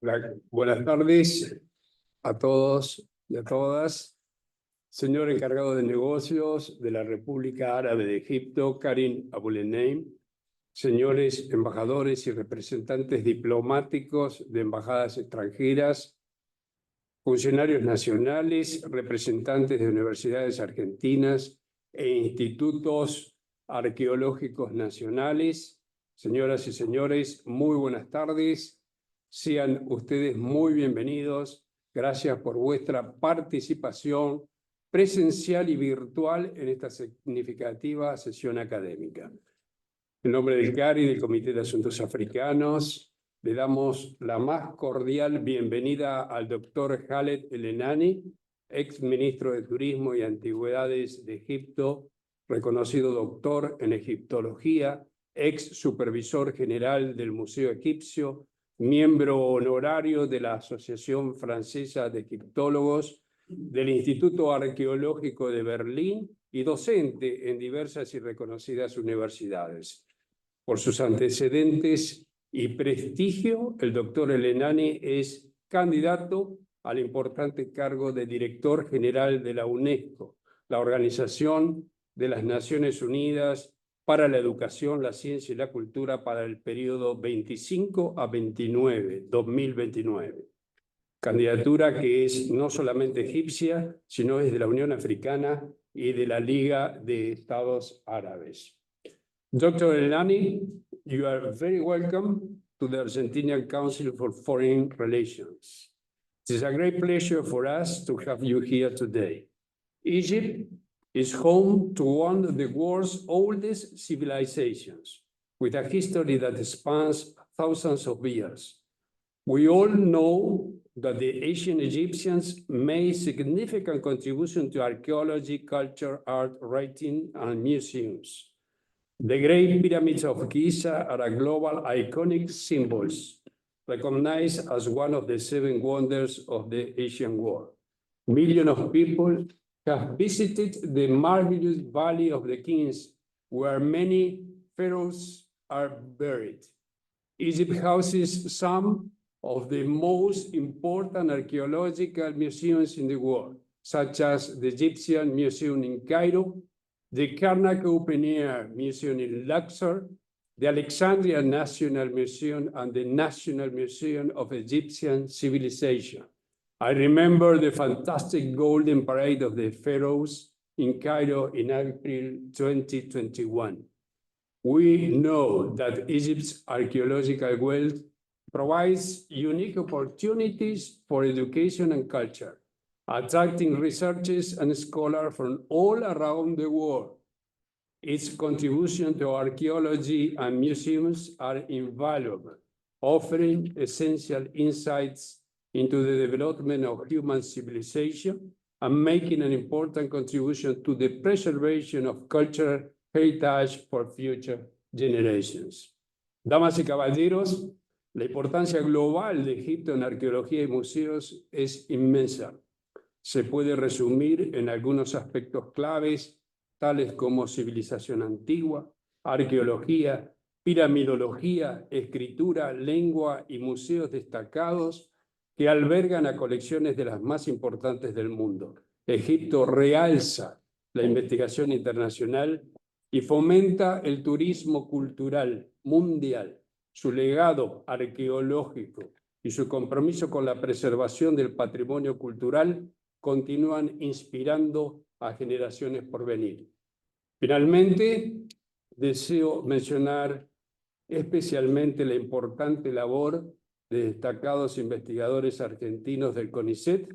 Buenas tardes a todos y a todas. Señor encargado de negocios de la República Árabe de Egipto, Karim Abouleneim. Señores embajadores y representantes diplomáticos de embajadas extranjeras, funcionarios nacionales, representantes de universidades argentinas e institutos arqueológicos nacionales. Señoras y señores, muy buenas tardes. Sean ustedes muy bienvenidos. Gracias por vuestra participación presencial y virtual en esta significativa sesión académica. En nombre del CARI, del Comité de Asuntos Africanos, le damos la más cordial bienvenida al doctor Khaled El-Enani, ex ministro de Turismo y Antigüedades de Egipto, reconocido doctor en egiptología, ex supervisor general del Museo Egipcio, miembro honorario de la Asociación Francesa de Egiptólogos, del Instituto Arqueológico de Berlín y docente en diversas y reconocidas universidades. Por sus antecedentes y prestigio, el doctor El-Enani es candidato al importante cargo de director general de la UNESCO, la Organización de las Naciones Unidas para la Educación, la Ciencia y la Cultura para el periodo 25 a 29, 2029. Candidatura que es no solamente egipcia, sino es de la Unión Africana y de la Liga de Estados Árabes. Dr. El-Enani, you are very welcome to the Argentinian Council for Foreign Relations. It is a great pleasure for us to have you here today. Egypt is home to one of the world's oldest civilizations, with a history that spans thousands of years. We all know that the ancient Egyptians made significant contribution to archaeology, culture, art, writing, and museums. The Great Pyramids of Giza are a global iconic symbols, recognized as one of the 7 wonders of the ancient world. Millions of people have visited the marvelous Valley of the Kings, where many pharaohs are buried. Egypt houses some of the most important archaeological museums in the world, such as the Egyptian Museum in Cairo, the Karnak Open Air Museum in Luxor, the Alexandria National Museum, and the National Museum of Egyptian Civilization. I remember the fantastic Golden Parade of the Pharaohs in Cairo in April 2021. We know that Egypt's archaeological wealth provides unique opportunities for education and culture, attracting researchers and scholars from all around the world. Its contribution to archaeology and museums are invaluable, offering essential insights into the development of human civilization and making an important contribution to the preservation of cultural heritage for future generations. Damas y caballeros, la importancia global de Egipto en arqueología y museos es inmensa. Se puede resumir en algunos aspectos claves, tales como civilización antigua, arqueología, piramidología, escritura, lengua y museos destacados que albergan a colecciones de las más importantes del mundo. Egipto realza la investigación internacional y fomenta el turismo cultural mundial. Su legado arqueológico y su compromiso con la preservación del patrimonio cultural continúan inspirando a generaciones por venir. Finalmente, deseo mencionar especialmente la importante labor de destacados investigadores argentinos del CONICET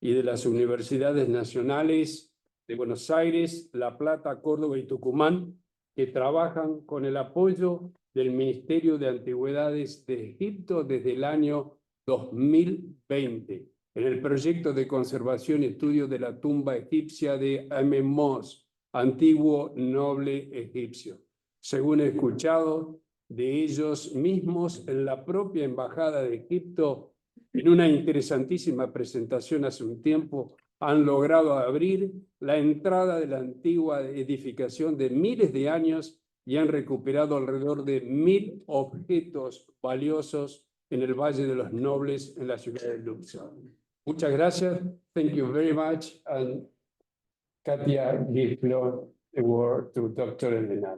y de las universidades nacionales de Buenos Aires, La Plata, Córdoba y Tucumán, que trabajan con el apoyo del Ministerio de Antigüedades de Egipto desde el año 2020, en el proyecto de conservación y estudio de la tumba egipcia de Amenhotep, antiguo noble egipcio. Según he escuchado de ellos mismos en la propia Embajada de Egipto, en una interesantísima presentación hace un tiempo, han logrado abrir la entrada de la antigua edificación de miles de años y han recuperado alrededor de 1000 objetos valiosos en el Valle de los Nobles, en la ciudad de Luxor. Muchas gracias. Thank you very much. And Katia, give the word to Dr. Elena.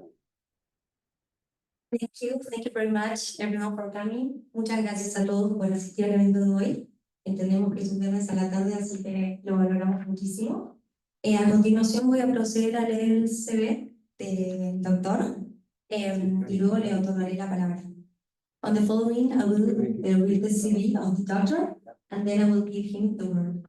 Thank you very much everyone for coming. Muchas gracias a todos por asistir al evento de hoy. Entendemos que es un viernes a la tarde, así que lo valoramos muchísimo. A continuación voy a proceder a leer el CV del doctor y luego le otorgaré la palabra. On the following, I will read the CV of the doctor and then I will give him the word.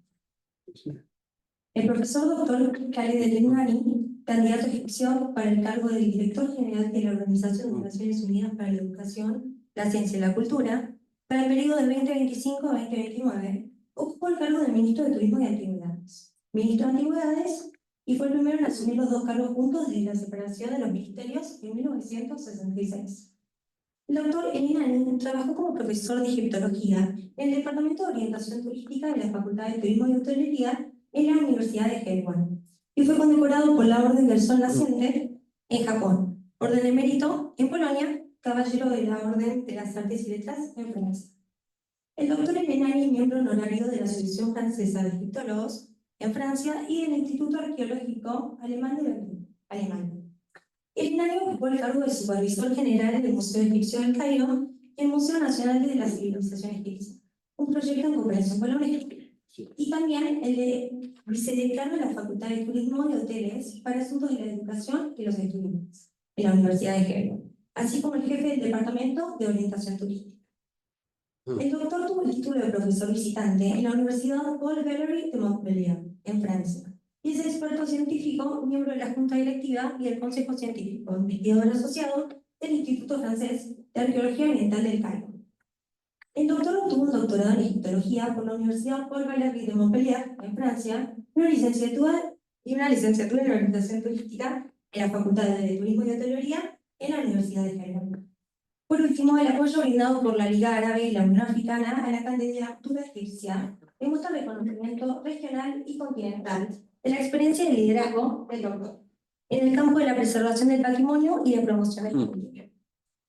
El profesor doctor Khaled El-Enani, candidato a ejecución para el cargo del director general de la Organización de Naciones Unidas para la Educación, la Ciencia y la Cultura, para el periodo de 2025 a 2029, ocupó el cargo de ministro de Turismo y Antigüedades. Ministro de Antigüedades y fue el primero en asumir los dos cargos juntos desde la separación de los ministerios en 1966. El doctor El-Enani trabajó como profesor de egiptología en el Departamento de Orientación Turística de la Facultad de Turismo y Hotelería en la Universidad de Helwan y fue condecorado por la Orden del Sol Naciente en Japón, Orden de Mérito en Polonia, Caballero de la Orden de las Artes y Letras en Francia. El doctor El-Enani es miembro honorario de la Asociación Francesa de Egiptólogos en Francia y del Instituto Arqueológico Alemán de Berlín, Alemania. El-Enani ocupó el cargo de supervisor general del Museo Egipcio del Cairo y el Museo Nacional de la Civilización Egipcia, un proyecto en cooperación con la UNESCO, y también el de vicedecano de la Facultad de Turismo y Hoteles para Asuntos de la Educación y los Estudiantes en la Universidad de Helwan, así como el jefe del Departamento de Orientación Turística. El doctor tuvo el título de profesor visitante en la Universidad Paul Valéry de Montpellier, en Francia, y es experto científico, miembro de la Junta Directiva y del Consejo Científico, investigador asociado del Instituto Francés de Arqueología Oriental del Cairo. El doctor obtuvo un doctorado en egiptología por la Universidad Paul Valéry de Montpellier, en Francia, una licenciatura en Organización Turística en la Facultad de Turismo y Hotelería en la Universidad de Helwan. Por último, el apoyo brindado por la Liga Árabe y la Unión Africana a la candidatura egipcia demuestra reconocimiento regional y continental de la experiencia y liderazgo del doctor en el campo de la preservación del patrimonio y la promoción del cultura.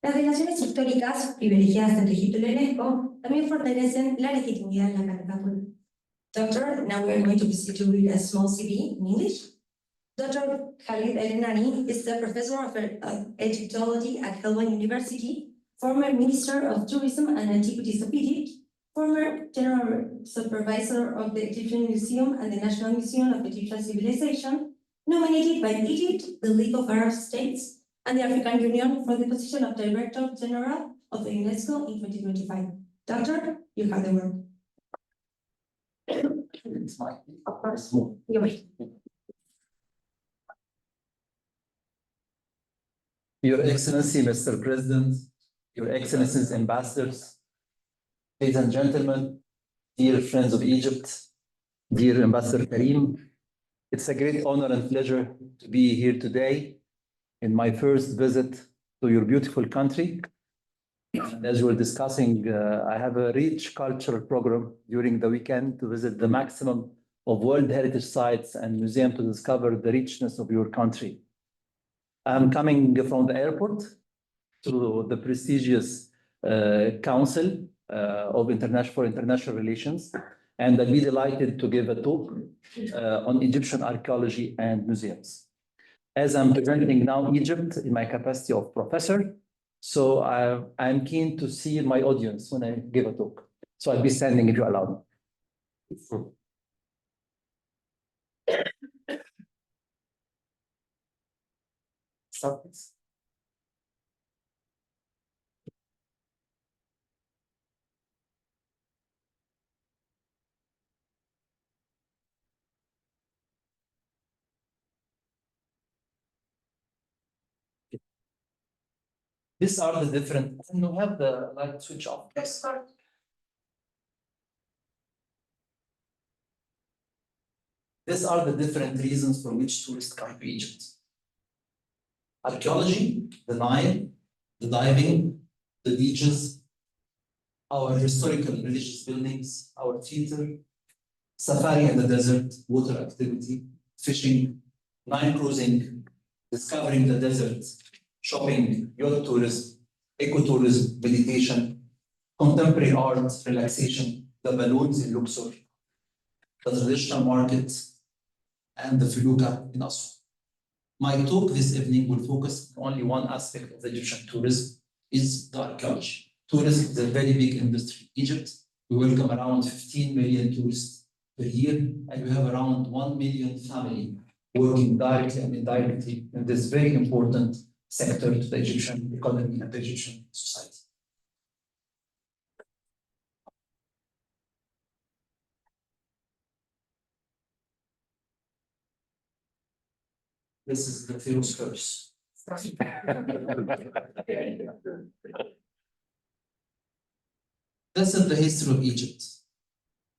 Las relaciones históricas privilegiadas entre Egipto y la UNESCO también fortalecen la legitimidad de la candidatura. Doctor, now we are going to proceed to read a small CV in English. Dr. Khaled El-Enani is the professor of Egyptology at Helwan University, former Minister of Tourism and Antiquities of Egypt, former General Supervisor of the Egyptian Museum and the National Museum of Egyptian Civilization, nominated by Egypt, the League of Arab States, and the African Union for the position of Director General of the UNESCO in 2025. Doctor, you have the word. It's mine. Of course. You're right. Your Excellency, Mr. President, Your Excellencies, Ambassadors, ladies and gentlemen, dear friends of Egypt, dear Ambassador Karim, it's a great honor and pleasure to be here today in my first visit to your beautiful country. And as we were discussing, I have a rich cultural program during the weekend to visit the maximum of World Heritage sites and museums to discover the richness of your country. I'm coming from the airport to the prestigious Council of International Relations, and I'll be delighted to give a talk on Egyptian archaeology and museums. As I'm presenting now Egypt in my capacity of professor, so I'm keen to see my audience when I give a talk. So I'll be standing if you allow me. Start, please. These are the different, and you have the light switch off. Let's start. These are the different reasons for which tourists come to Egypt. Archaeology, the Nile, the diving, the beaches, our historical and religious buildings, our theater, safari in the desert, water activity, fishing, Nile cruising, discovering the desert, shopping, yacht tourism, ecotourism, meditation, contemporary art, relaxation, the balloons in Luxor, the traditional market, and the felucca in Aswan. My talk this evening will focus on only one aspect of the Egyptian tourism, is the archaeology. Tourism is a very big industry in Egypt. We welcome around 15 million tourists per year, and we have around 1 million families working directly and indirectly in this very important sector to the Egyptian economy and the Egyptian society. This is the Pharaoh's curse. This is the history of Egypt.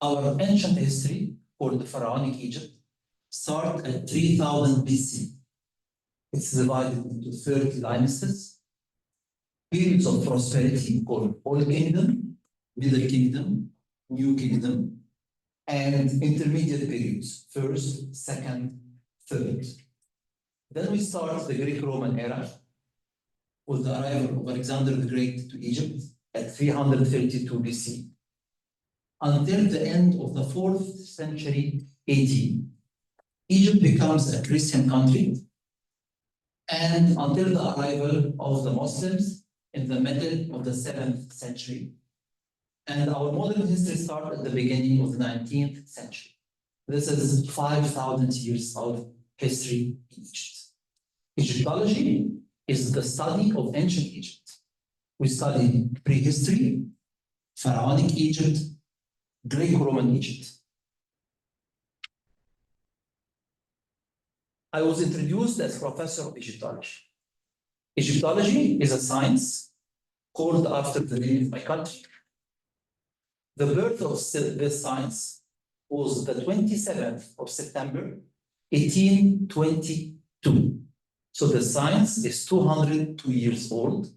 Our ancient history, called the Pharaonic Egypt, starts at 3000 BC. It's divided into 30 dynasties, periods of prosperity called Old Kingdom, Middle Kingdom, New Kingdom, and intermediate periods, first, second, third. Then we start the Greek-Roman era with the arrival of Alexander the Great to Egypt at 332 BC until the end of the 4th century AD. Egypt becomes a Christian country, and until the arrival of the Muslims in the middle of the 7th century. And our modern history starts at the beginning of the 19th century. This is 5,000 years of history in Egypt. Egyptology is the study of ancient Egypt. We study prehistory, Pharaonic Egypt, Greco-Roman Egypt. I was introduced as professor of Egyptology. Egyptology is a science called after the name of my country. The birth of this science was the 27th of September, 1822. So the science is 202 years old.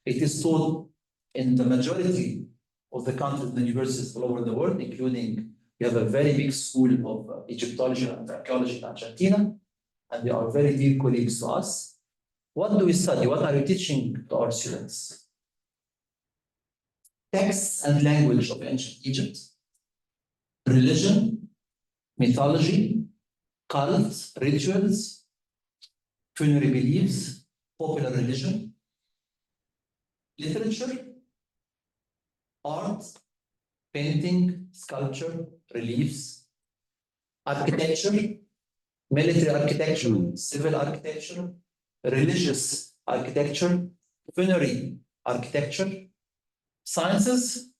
It is taught in the majority of the countries and universities all over the world, including we have a very big school of Egyptology and archaeology in Argentina, and they are very dear colleagues to us. What do we study? What are we teaching to our students? Texts and language of ancient Egypt, religion, mythology, cults, rituals, funerary beliefs, popular religion, literature, art, painting, sculpture, reliefs, architecture, military architecture, civil architecture, religious architecture, funerary architecture, sciences,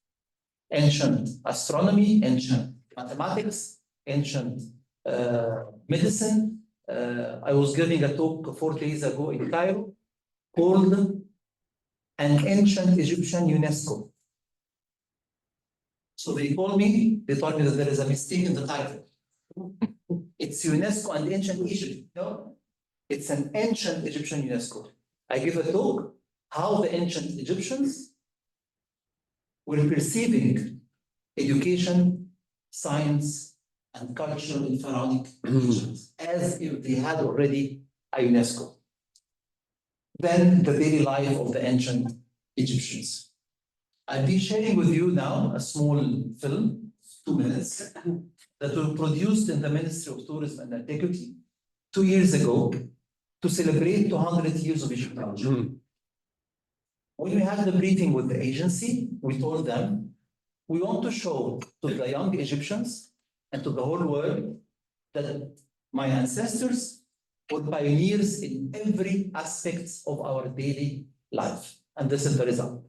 ancient astronomy, ancient mathematics, ancient medicine. I was giving a talk 4 days ago in Cairo called An Ancient Egyptian UNESCO. So they told me that there is a mistake in the title. It's UNESCO and Ancient Egypt. No, it's an Ancient Egyptian UNESCO. I give a talk how the ancient Egyptians were perceiving education, science, and culture in Pharaonic Egypt as if they had already a UNESCO. Then the daily life of the ancient Egyptians. I'll be sharing with you now a small film, 2 minutes, that was produced in the Ministry of Tourism and Antiquity 2 years ago to celebrate 200 years of Egyptology. When we had the briefing with the agency, we told them, we want to show to the young Egyptians and to the whole world that my ancestors were pioneers in every aspect of our daily life. And this is the result.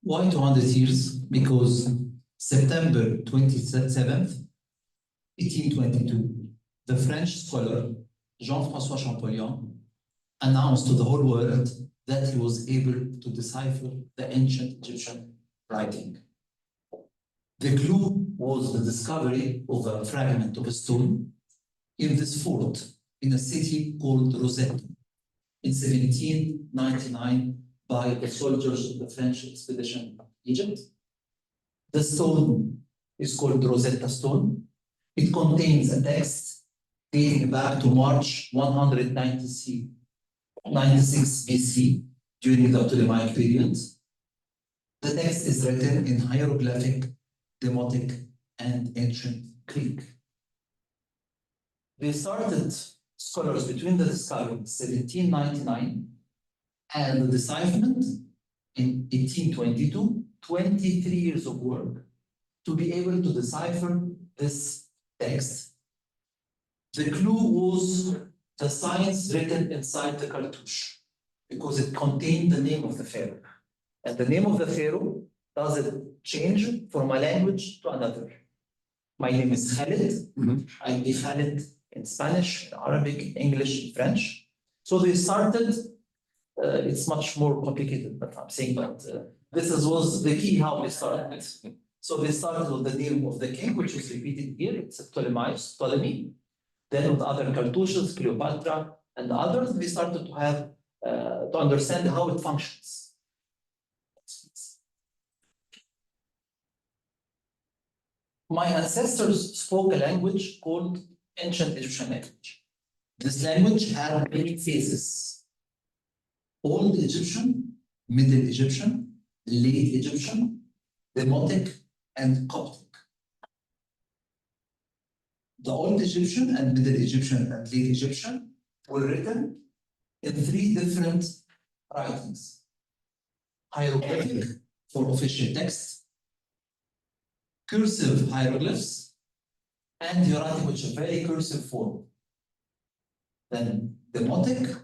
Why 200 years? Because September 27th, 1822, the French scholar Jean-François Champollion announced to the whole world that he was able to decipher the ancient Egyptian writing. The clue was the discovery of a fragment of a stone in this fort in a city called Rosetta in 1799 by the soldiers of the French expedition to Egypt. The stone is called Rosetta Stone. It contains a text dating back to March 196 BC during the Ptolemaic period. The text is written in hieroglyphic, demotic, and ancient Greek. They started, scholars, between the discovery in 1799 and the decipherment in 1822, 23 years of work to be able to decipher this text. The clue was the signs written inside the cartouche because it contained the name of the pharaoh. And the name of the pharaoh doesn't change from a language to another. My name is Khalid. I'll be Khalid in Spanish, in Arabic, English, in French. So they started, it's much more complicated, but I'm saying that this was the key how they started. So they started with the name of the king, which is repeated here. It's Ptolemy. Then with other cartouches, Cleopatra, and others, we started to have to understand how it functions. My ancestors spoke a language called Ancient Egyptian language. This language had many phases: Old Egyptian, Middle Egyptian, Late Egyptian, Demotic, and Coptic. The Old Egyptian and Middle Egyptian and Late Egyptian were written in 3 different writings: hieroglyphic for official text, cursive hieroglyphs, and hieratic, which is a very cursive form. Then Demotic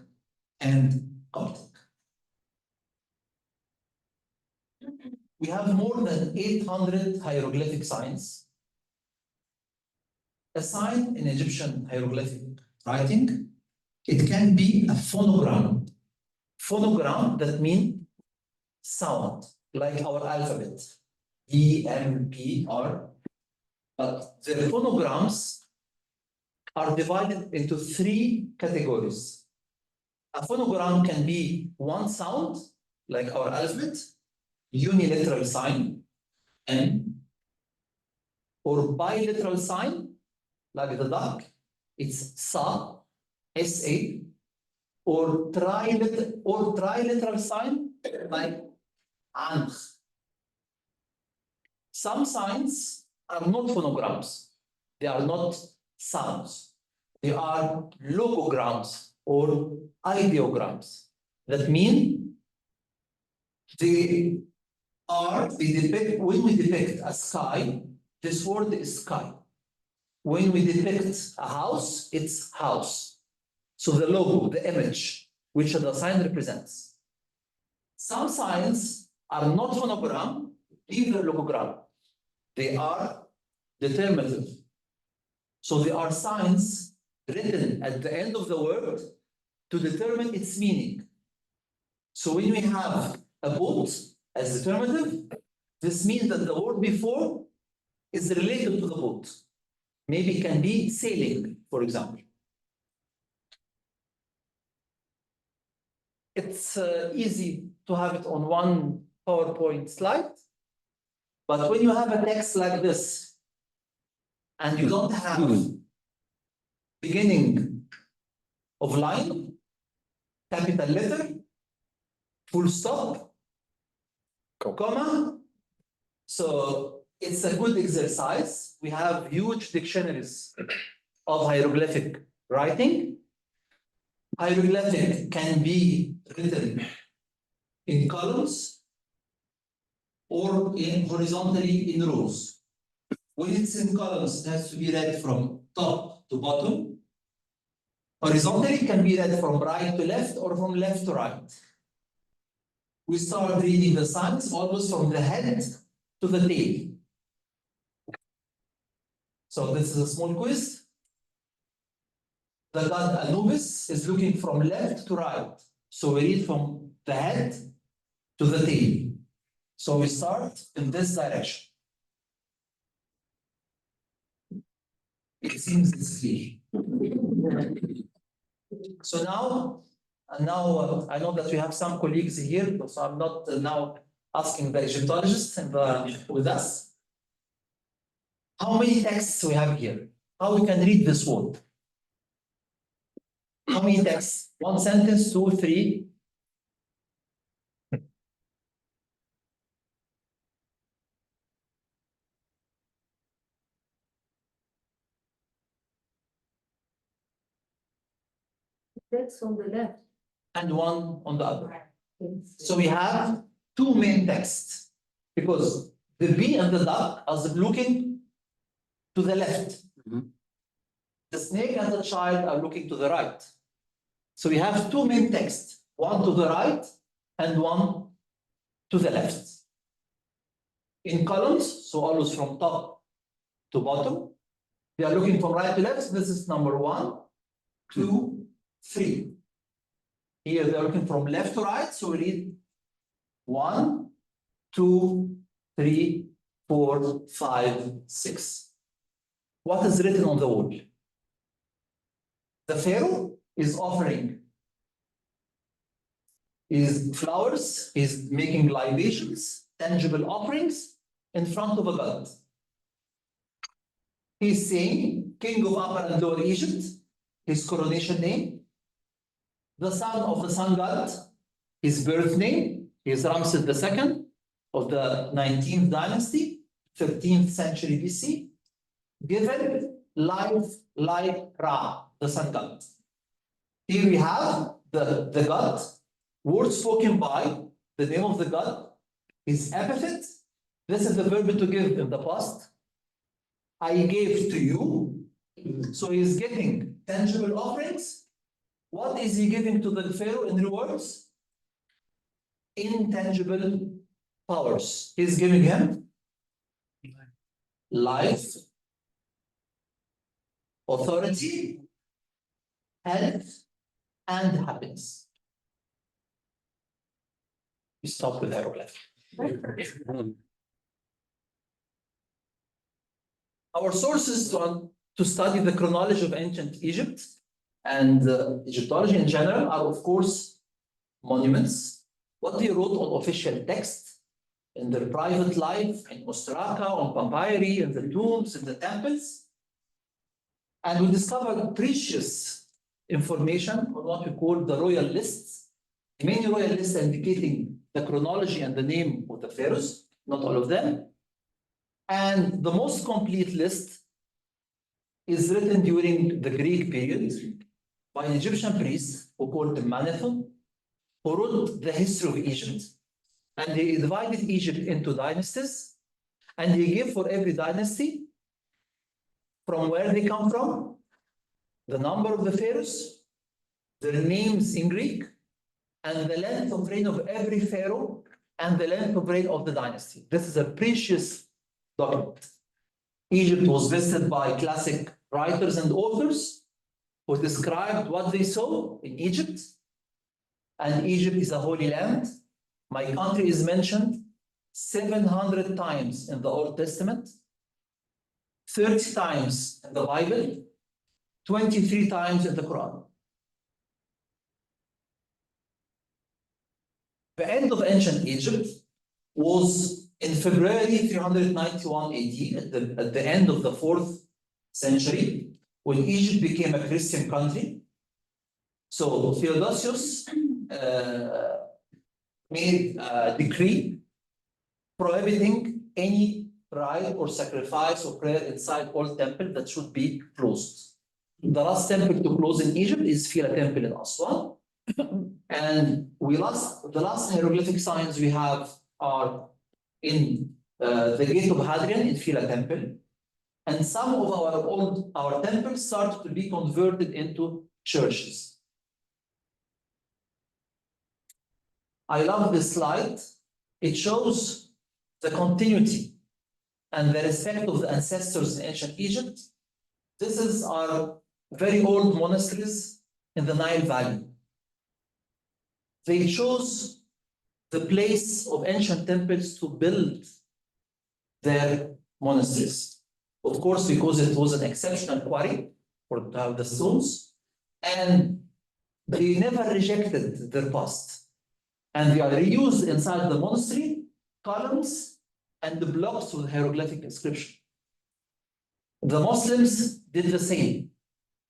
and Coptic. We have more than 800 hieroglyphic signs. A sign in Egyptian hieroglyphic writing, it can be a phonogram. Phonogram, that means sound, like our alphabet, E, M, P, R. But the phonograms are divided into 3 categories. A phonogram can be one sound, like our alphabet, unilateral sign, M, or bilateral sign, like the duck, it's Sa, S-A, or trilateral sign, like Ankh. Some signs are not phonograms. They are not sounds. They are logograms or ideograms. That mean when we depict a sky, this word is sky. When we depict a house, it's house. So the logo, the image, which the sign represents. Some signs are not phonogram, either logogram. They are determinative. So they are signs written at the end of the word to determine its meaning. So when we have a boat as determinative, this means that the word before is related to the boat. Maybe it can be sailing, for example. It's easy to have it on one PowerPoint slide, but when you have a text like this, and you don't have beginning of line, capital letter, full stop, comma, so it's a good exercise. We have huge dictionaries of hieroglyphic writing. Hieroglyphic can be written in columns or horizontally in rows. When it's in columns, it has to be read from top to bottom. Horizontally, it can be read from right to left or from left to right. we start reading the signs almost from the head to the tail. So this is a small quiz. The god Anubis is looking from left to right. So we read from the head to the tail. So we start in this direction. It seems it's clear. So now I know that we have some colleagues here, so I'm not now asking the Egyptologists with us. How many texts we have here? How we can read this word? How many texts? One sentence, two, three. Text on the left. And one on the other. So we have two main texts because the bee and the duck are looking to the left. The snake and the child are looking to the right. So we have two main texts, one to the right and one to the left. In columns, so always from top to bottom, they are looking from right to left. This is number 1, 2, 3. Here they are looking from left to right, so we read 1, 2, 3, 4, 5, 6. What is written on the wall? The Pharaoh is offering his flowers, is making libations, tangible offerings in front of a god. He's saying, King of Upper and Lower Egypt, his coronation name, the son of the sun god, his birth name, is Ramses II of the 19th dynasty, 13th century BC, given life like Ra, the sun god. Here we have the god, word spoken by, the name of the god, his epithet. This is the verb to give in the past. I gave to you. So he's getting tangible offerings. What is he giving to the Pharaoh in rewards? Intangible powers. He's giving him life, authority, health, and happiness. We stop with hieroglyph. Our sources to study the chronology of ancient Egypt and Egyptology in general are, of course, monuments, what they wrote on official text, in their private life, in Ostraka, on papyri, in the tombs, in the temples. And we discovered precious information on what we call the royal lists, many royal lists indicating the chronology and the name of the pharaohs, not all of them. And the most complete list is written during the Greek period by an Egyptian priest who called Manetho, who wrote the history of Egypt. And he divided Egypt into dynasties, and he gave for every dynasty from where they come from, the number of the pharaohs, their names in Greek, and the length of reign of every pharaoh, and the length of reign of the dynasty. This is a precious document. Egypt was visited by classic writers and authors who described what they saw in Egypt. And Egypt is a holy land. My country is mentioned 700 times in the Old Testament, 30 times in the Bible, 23 times in the Quran. The end of ancient Egypt was in February 391 AD, at the end of the 4th century, when Egypt became a Christian country. So Theodosius made a decree prohibiting any rite or sacrifice or prayer inside all temple that should be closed. The last temple to close in Egypt is Phila Temple in Aswan. And the last hieroglyphic signs we have are in the gate of Hadrian in Phila Temple. And some of our temples started to be converted into churches. I love this slide. It shows the continuity and the respect of the ancestors in ancient Egypt. This is our very old monasteries in the Nile Valley. They chose the place of ancient temples to build their monasteries. Of course, because it was an exceptional quarry for the stones, and they never rejected their past. And they are reused inside the monastery, columns and the blocks with hieroglyphic inscription. The Muslims did the same.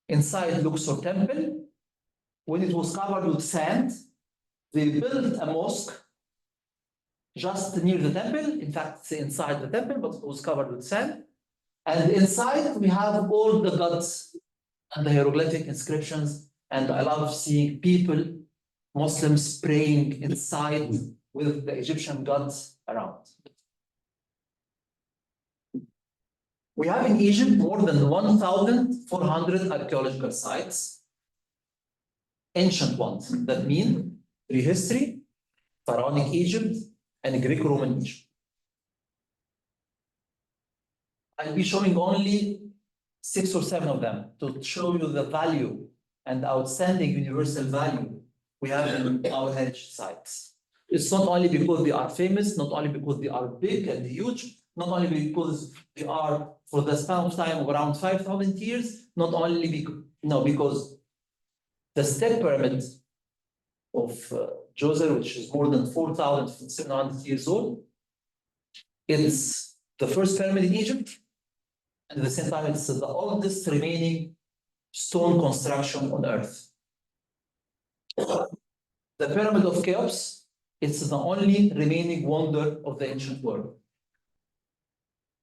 Inside Luxor temple, when it was covered with sand, they built a mosque just near the temple. In fact, it's inside the temple, but it was covered with sand. And inside, we have all the gods and the hieroglyphic inscriptions. And I love seeing people, Muslims, praying inside with the Egyptian gods around. We have in Egypt more than 1,400 archaeological sites, ancient ones, that mean prehistory, pharaonic Egypt, and Greco-Roman Egypt. I'll be showing only 6 or 7 of them to show you the value and outstanding universal value we have in our heritage sites. It's not only because they are famous, not only because they are big and huge, not only because they are for the span of time of around 5,000 years, not only because the step pyramid of Djoser, which is more than 4,700 years old, it's the first pyramid in Egypt, and at the same time, it's the oldest remaining stone construction on Earth. The Pyramid of Cheops, it's the only remaining wonder of the ancient world.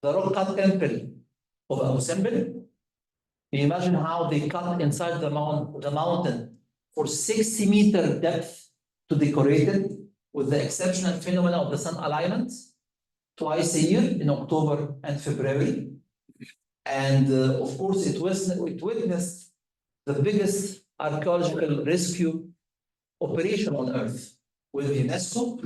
The rock-cut temple of Abu Simbel, you imagine how they cut inside the mountain for 60-meter depth to decorate it with the exceptional phenomena of the sun alignment twice a year in October and February. And of course, it witnessed the biggest archaeological rescue operation on Earth with UNESCO,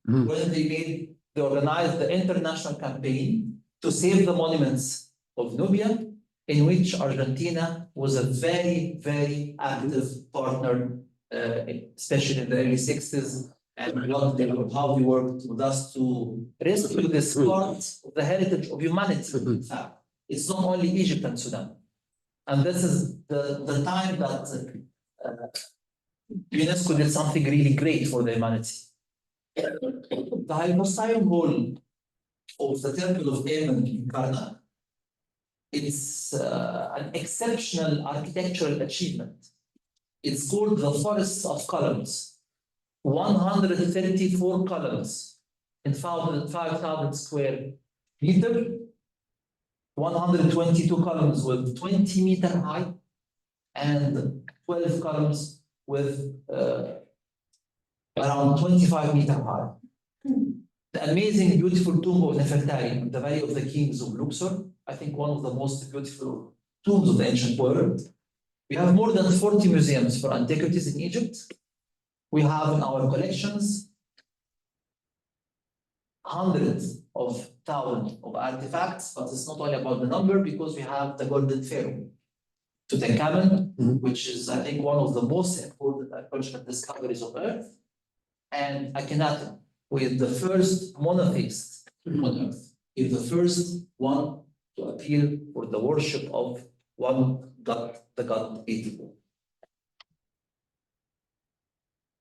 when they organized the international campaign to save the monuments of Nubia, in which Argentina was a very, very active partner, especially in the early 60s, and how they worked with us to rescue this part of the heritage of humanity. In fact, it's not only Egypt and Sudan. And this is the time that UNESCO did something really great for the humanity. The hypostyle hall of the Temple of Amen in Karnak, it's an exceptional architectural achievement. It's called the Forest of Columns. 134 columns in 5,000 square meter, 122 columns with 20-meter height, and 12 columns with around 25-meter high. The amazing, beautiful tomb of Nefertari in the Valley of the Kings of Luxor, I think one of the most beautiful tombs of the ancient world. We have more than 40 museums for antiquities in Egypt. We have in our collections hundreds of thousands of artifacts, but it's not only about the number, because we have the Golden Pharaoh, Tutankhamun, which is, I think, one of the most important archaeological discoveries of Earth, and Akhenaten, with the first monotheist on Earth, is the first one to appeal for the worship of one God, the God Etipo.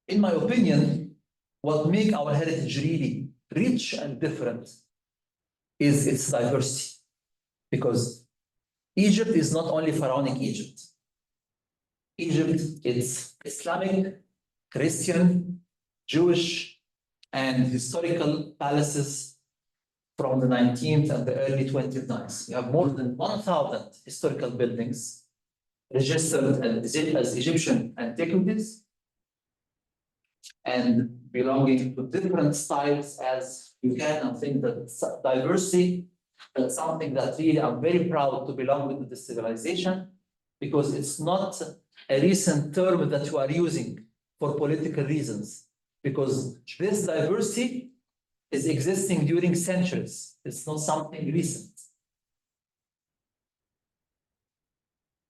In my opinion, what makes our heritage really rich and different is its diversity, because Egypt is not only pharaonic Egypt. Egypt is Islamic, Christian, Jewish, and historical palaces from the 19th and the early 20th. We have more than 1,000 historical buildings registered as Egyptian antiquities and belonging to different styles as you can. I think that diversity is something that really I'm very proud to belong with this civilization, because it's not a recent term that you are using for political reasons. because this diversity is existing during centuries. It's not something recent.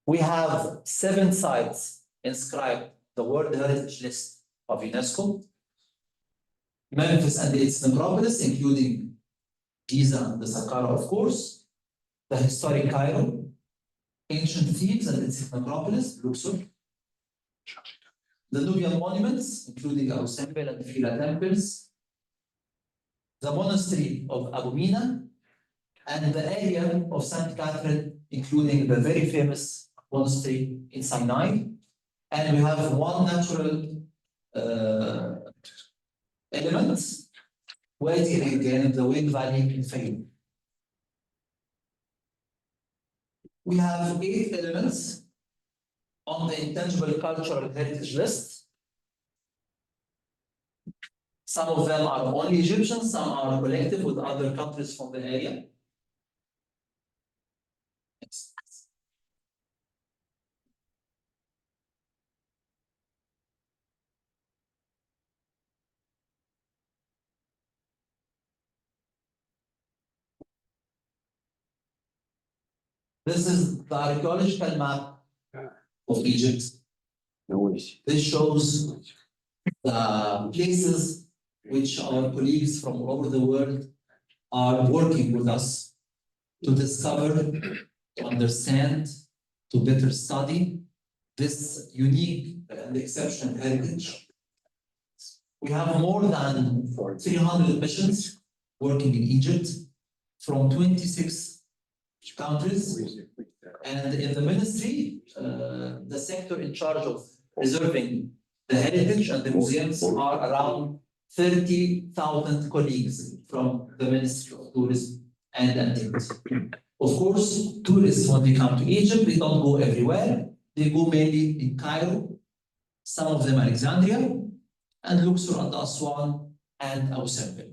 We have 7 sites inscribed the World Heritage List of UNESCO. Memphis and its necropolis, including Giza and the Saqqara, of course, the historic Cairo, ancient Thebes and its necropolis, Luxor, the Nubian monuments, including Abu Simbel and Fila temples, the monastery of Abu Mina, and the area of St. Catherine, including the very famous monastery in Sinai. And we have one natural element, Wadi Ringan, the Wind Valley in Fayoum. We have 8 elements on the intangible cultural heritage list. Some of them are only Egyptian, some are collective with other countries from the area. Next. This is the archaeological map of Egypt. This shows the places which our colleagues from all over the world are working with us to discover, to understand, to better study this unique and exceptional heritage. We have more than 300 missions working in Egypt from 26 countries, and in the ministry, the sector in charge of preserving the heritage and the museums are around 30,000 colleagues from the Ministry of Tourism and Antiquities. Of course, tourists, when they come to Egypt, they don't go everywhere. They go mainly in Cairo, some of them Alexandria, and Luxor and Aswan and Abu Simbel.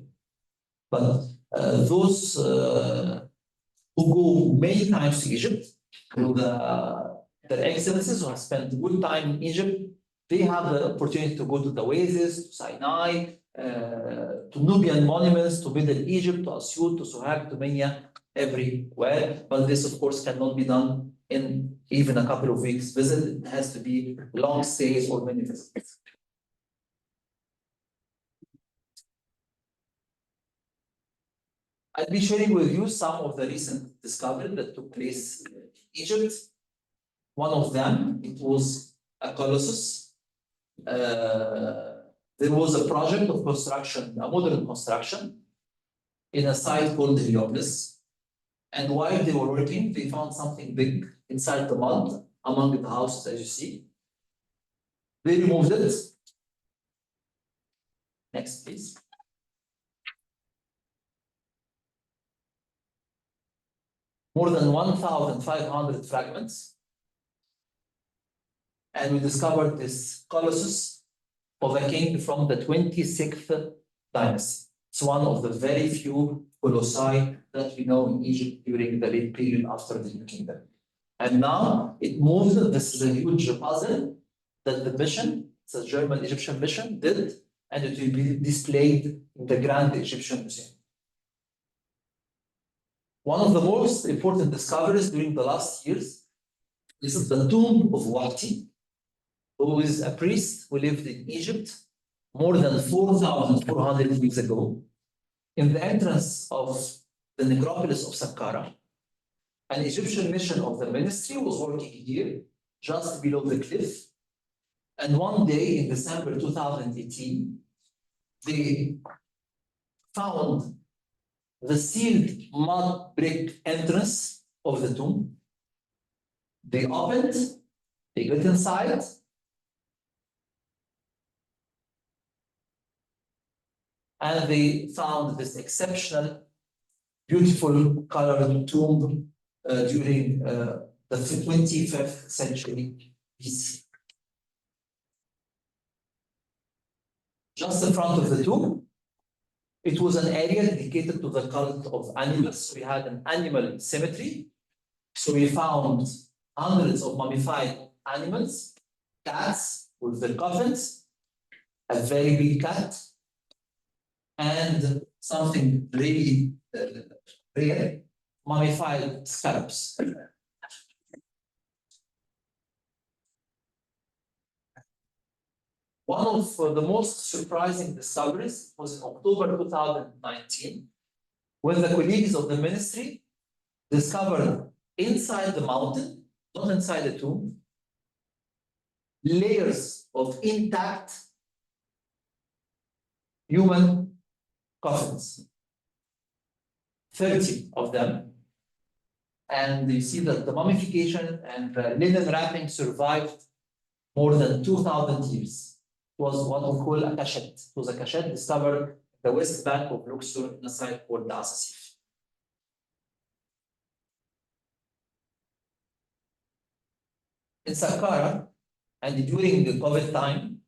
But those who go many times to Egypt, through their excellencies who have spent good time in Egypt, they have the opportunity to go to the Oasis, to Sinai, to Nubian monuments, to Middle Egypt, to Asyut, to Sohag, to Minya, everywhere. But this, of course, cannot be done in even a couple of weeks visit. It has to be long stays or many visits. I'll be sharing with you some of the recent discoveries that took place in Egypt. One of them, it was a colossus. There was a project of construction, a modern construction, in a site called Heliopolis. And while they were working, they found something big inside the mud among the houses, as you see. They removed it. Next, please. More than 1,500 fragments. And we discovered this colossus of a king from the 26th dynasty. It's one of the very few colossi that we know in Egypt during the late period after the New Kingdom. And now it moved. This is a huge puzzle that the mission, it's a German-Egyptian mission, did, and it will be displayed in the Grand Egyptian Museum. One of the most important discoveries during the last years is the tomb of Wati, who is a priest who lived in Egypt more than 4,400 years ago. In the entrance of the necropolis of Saqqara, an Egyptian mission of the ministry was working here, just below the cliff. And one day in December 2018, they found the sealed mud brick entrance of the tomb. They opened, they got inside, and they found this exceptional, beautiful colored tomb during the 25th century BC. Just in front of the tomb, it was an area dedicated to the cult of animals. We had an animal cemetery. So we found hundreds of mummified animals, cats with their coffins, a very big cat, and something really rare, mummified scarabs. One of the most surprising discoveries was in October 2019, when the colleagues of the ministry discovered inside the mountain, not inside the tomb, layers of intact human coffins, 30 of them. And you see that the mummification and the linen wrapping survived more than 2,000 years. It was what we call a cachette. It was a cachette discovered in the west bank of Luxor in a site called the Asasif. In Saqqara, and during the COVID time,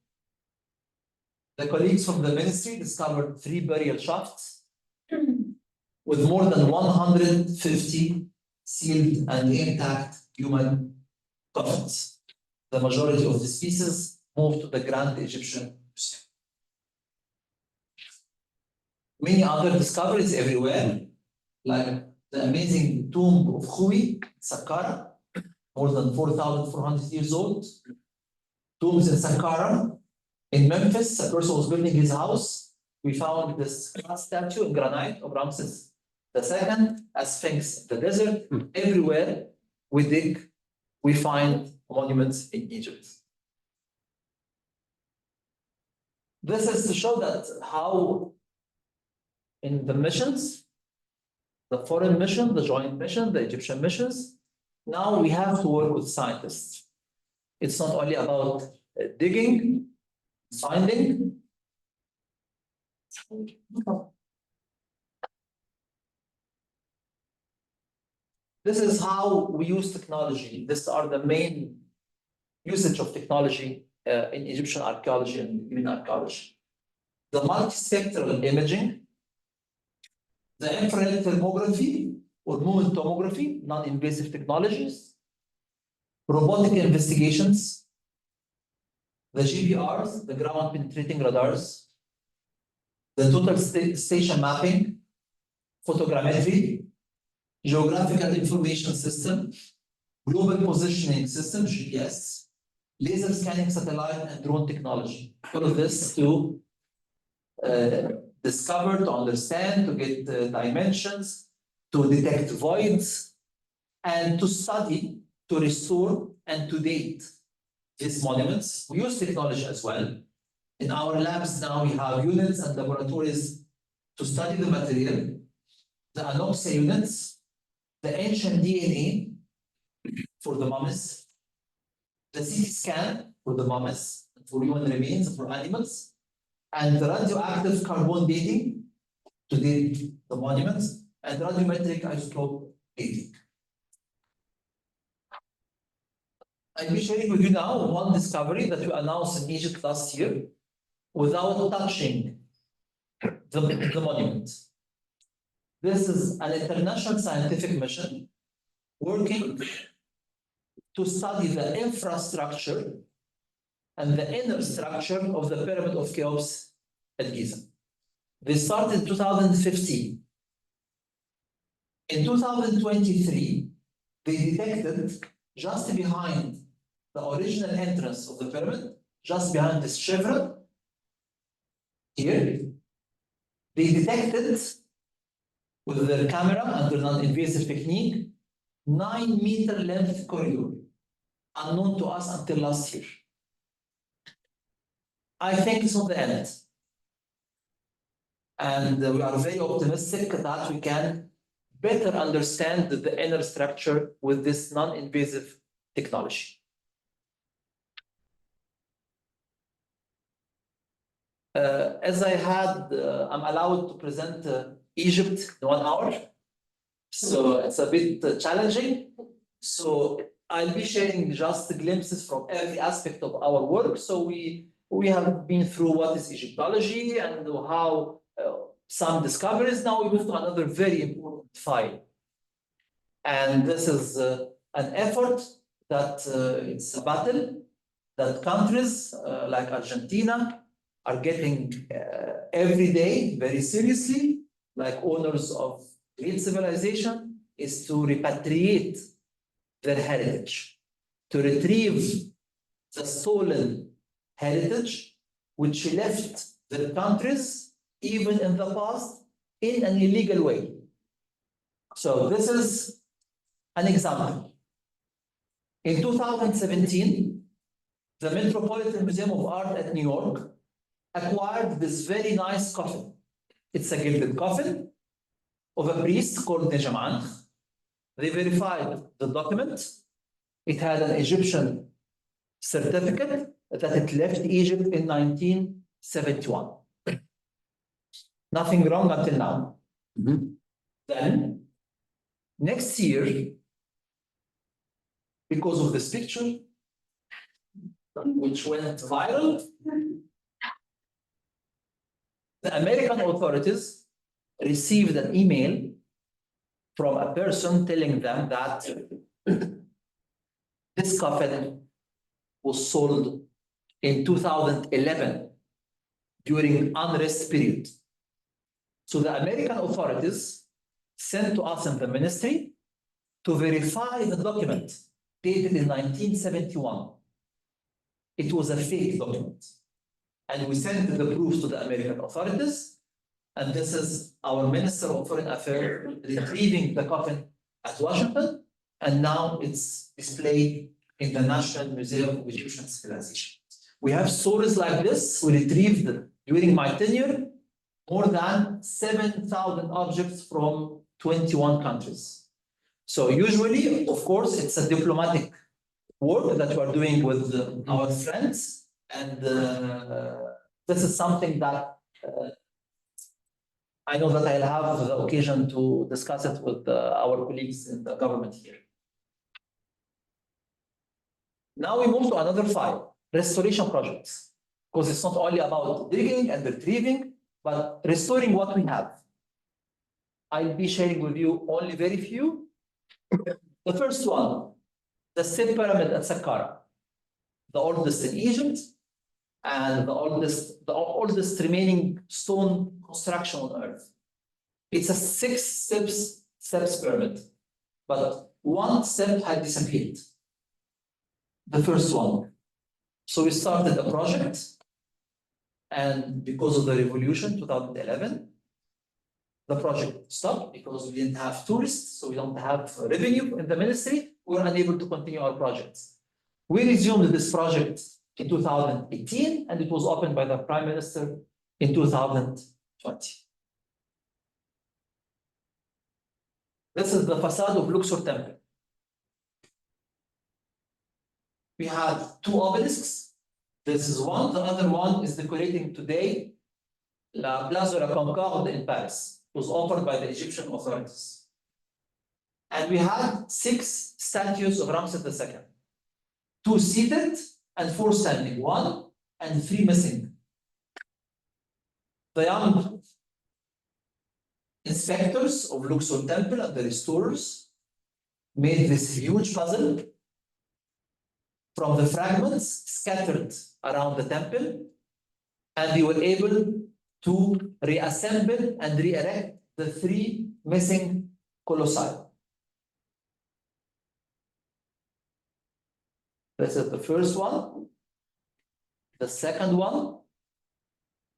the colleagues from the ministry discovered 3 burial shafts with more than 150 sealed and intact human coffins. The majority of these pieces moved to the Grand Egyptian Museum. Many other discoveries everywhere, like the amazing tomb of Khuwi, Saqqara, more than 4,400 years old. Tombs in Saqqara, in Memphis, a person was building his house. We found this statue in granite of Ramses II, a sphinx in the desert. Everywhere we dig, we find monuments in Egypt. This is to show that how in the missions, the foreign mission, the joint mission, the Egyptian missions, now we have to work with scientists. It's not only about digging, finding. This is how we use technology. These are the main usage of technology in Egyptian archaeology and human archaeology. The multispectral imaging, the infrared thermography or movement tomography, non-invasive technologies, robotic investigations, the GPRs, the ground penetrating radars, the total station mapping, photogrammetry, geographical information system, global positioning system, GPS, laser scanning satellite and drone technology. All of this to discover, to understand, to get dimensions, to detect voids, and to study, to restore, and to date these monuments. We use technology as well. In our labs now, we have units and laboratories to study the material, the anoxia units, the ancient DNA for the mummies, the CT scan for the mummies, for human remains, for animals, and the radioactive carbon dating to date the monuments, and radiometric isotope dating. I'll be sharing with you now one discovery that we announced in Egypt last year without touching the monument. This is an international scientific mission working to study the infrastructure and the inner structure of the Pyramid of Cheops at Giza. They started in 2015. In 2023, they detected just behind the original entrance of the pyramid, just behind this chevron, here, they detected with their camera under non-invasive technique, 9-meter length corridor, unknown to us until last year. I think it's not the end. And we are very optimistic that we can better understand the inner structure with this non-invasive technology. As I had, I'm allowed to present Egypt in 1 hour. So it's a bit challenging. So I'll be sharing just glimpses from every aspect of our work. So we have been through what is Egyptology and how some discoveries. Now we move to another very important file. And this is an effort that it's a battle that countries like Argentina, are getting every day very seriously, like owners of great civilization, is to repatriate their heritage, to retrieve the stolen heritage which left their countries, even in the past, in an illegal way. So this is an example. In 2017, the Metropolitan Museum of Art at New York acquired this very nice coffin. It's a gilded coffin of a priest called Nejaman. They verified the document. It had an Egyptian certificate that it left Egypt in 1971. Nothing wrong until now. Then, next year, because of this picture, which went viral, the American authorities received an email from a person telling them that this coffin was sold in 2011 during unrest period. So the American authorities sent to us in the ministry to verify the document dated in 1971. It was a fake document. And we sent the proofs to the American authorities. And this is our Minister of Foreign Affairs retrieving the coffin at Washington. And now it's displayed in the National Museum of Egyptian Civilization. We have stories like this. We retrieved, during my tenure, more than 7,000 objects from 21 countries. So usually, of course, it's a diplomatic work that we're doing with our friends. And this is something that I know that I'll have the occasion to discuss it with our colleagues in the government here. Now we move to another file, restoration projects, because it's not only about digging and retrieving, but restoring what we have. I'll be sharing with you only very few. The first one, the Step Pyramid at Saqqara, the oldest in Egypt and the oldest remaining stone construction on Earth. It's a 6 steps pyramid, but one step had disappeared. The first one. So we started a project, and because of the revolution, 2011, the project stopped because we didn't have tourists, so we don't have revenue in the ministry. We were unable to continue our projects. We resumed this project in 2018, and it was opened by the Prime Minister in 2020. This is the facade of Luxor Temple. We have 2 obelisks. This is one. The other one is decorating today La Place de la Concorde in Paris. It was offered by the Egyptian authorities. And we had 6 statues of Ramses II. 2 seated and 4 standing, 1 and 3 missing. The young inspectors of Luxor Temple and the restorers made this huge puzzle from the fragments scattered around the temple, and they were able to reassemble and re-erect the 3 missing colossi. This is the first one, the second one,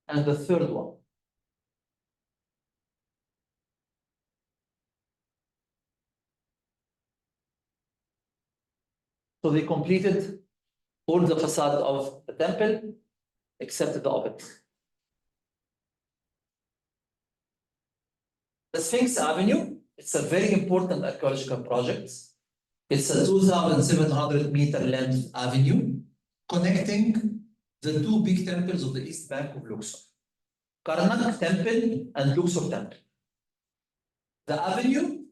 and the third one. So they completed all the facade of the temple except the obelisk. The Sphinx Avenue, it's a very important archaeological project. It's a 2,700-meter length avenue connecting the 2 big temples of the east bank of Luxor, Karnak Temple and Luxor Temple. The avenue,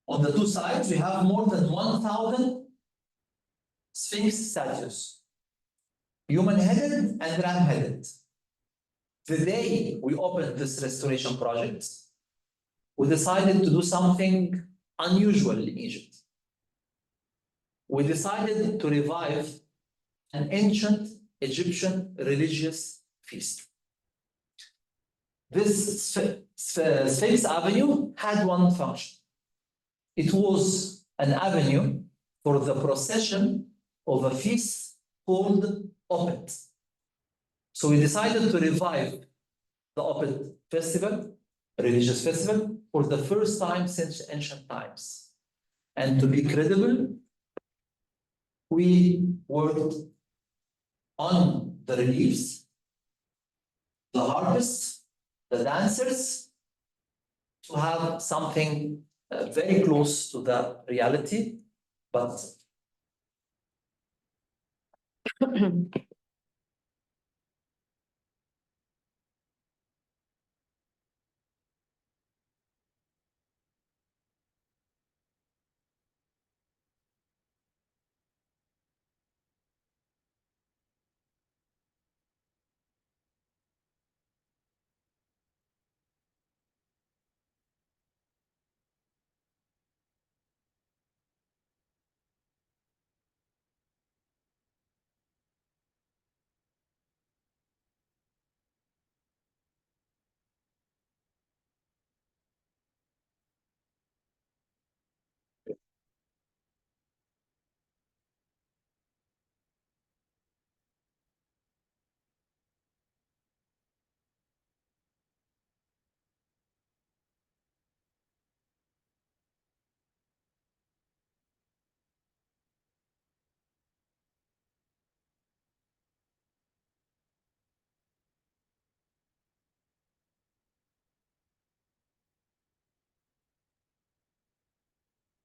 on the 2 sides, we have more than 1,000 Sphinx statues, human-headed and ram-headed. The day we opened this restoration project, we decided to do something unusual in Egypt. We decided to revive an ancient Egyptian religious feast. This Sphinx Avenue had one function. It was an avenue for the procession of a feast called Opet. So we decided to revive the Opet festival, a religious festival, for the first time since ancient times. And to be credible, we worked on the reliefs, the harvest, the dancers, to have something very close to the reality, but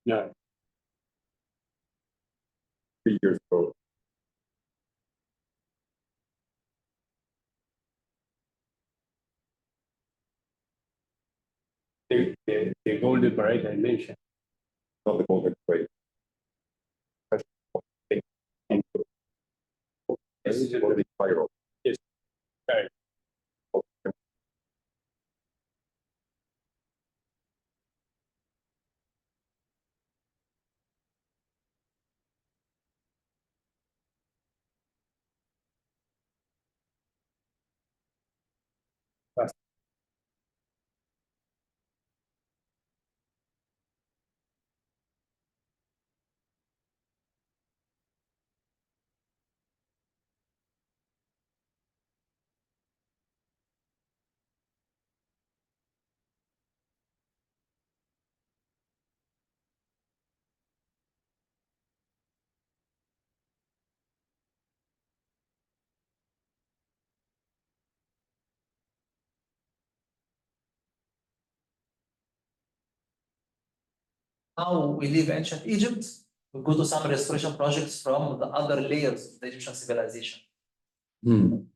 No. 3 years ago. The golden parade I mentioned. Not the golden parade. This is the spiral. Yes. Okay. now we leave ancient Egypt, we go to some restoration projects from the other layers of the Egyptian civilization.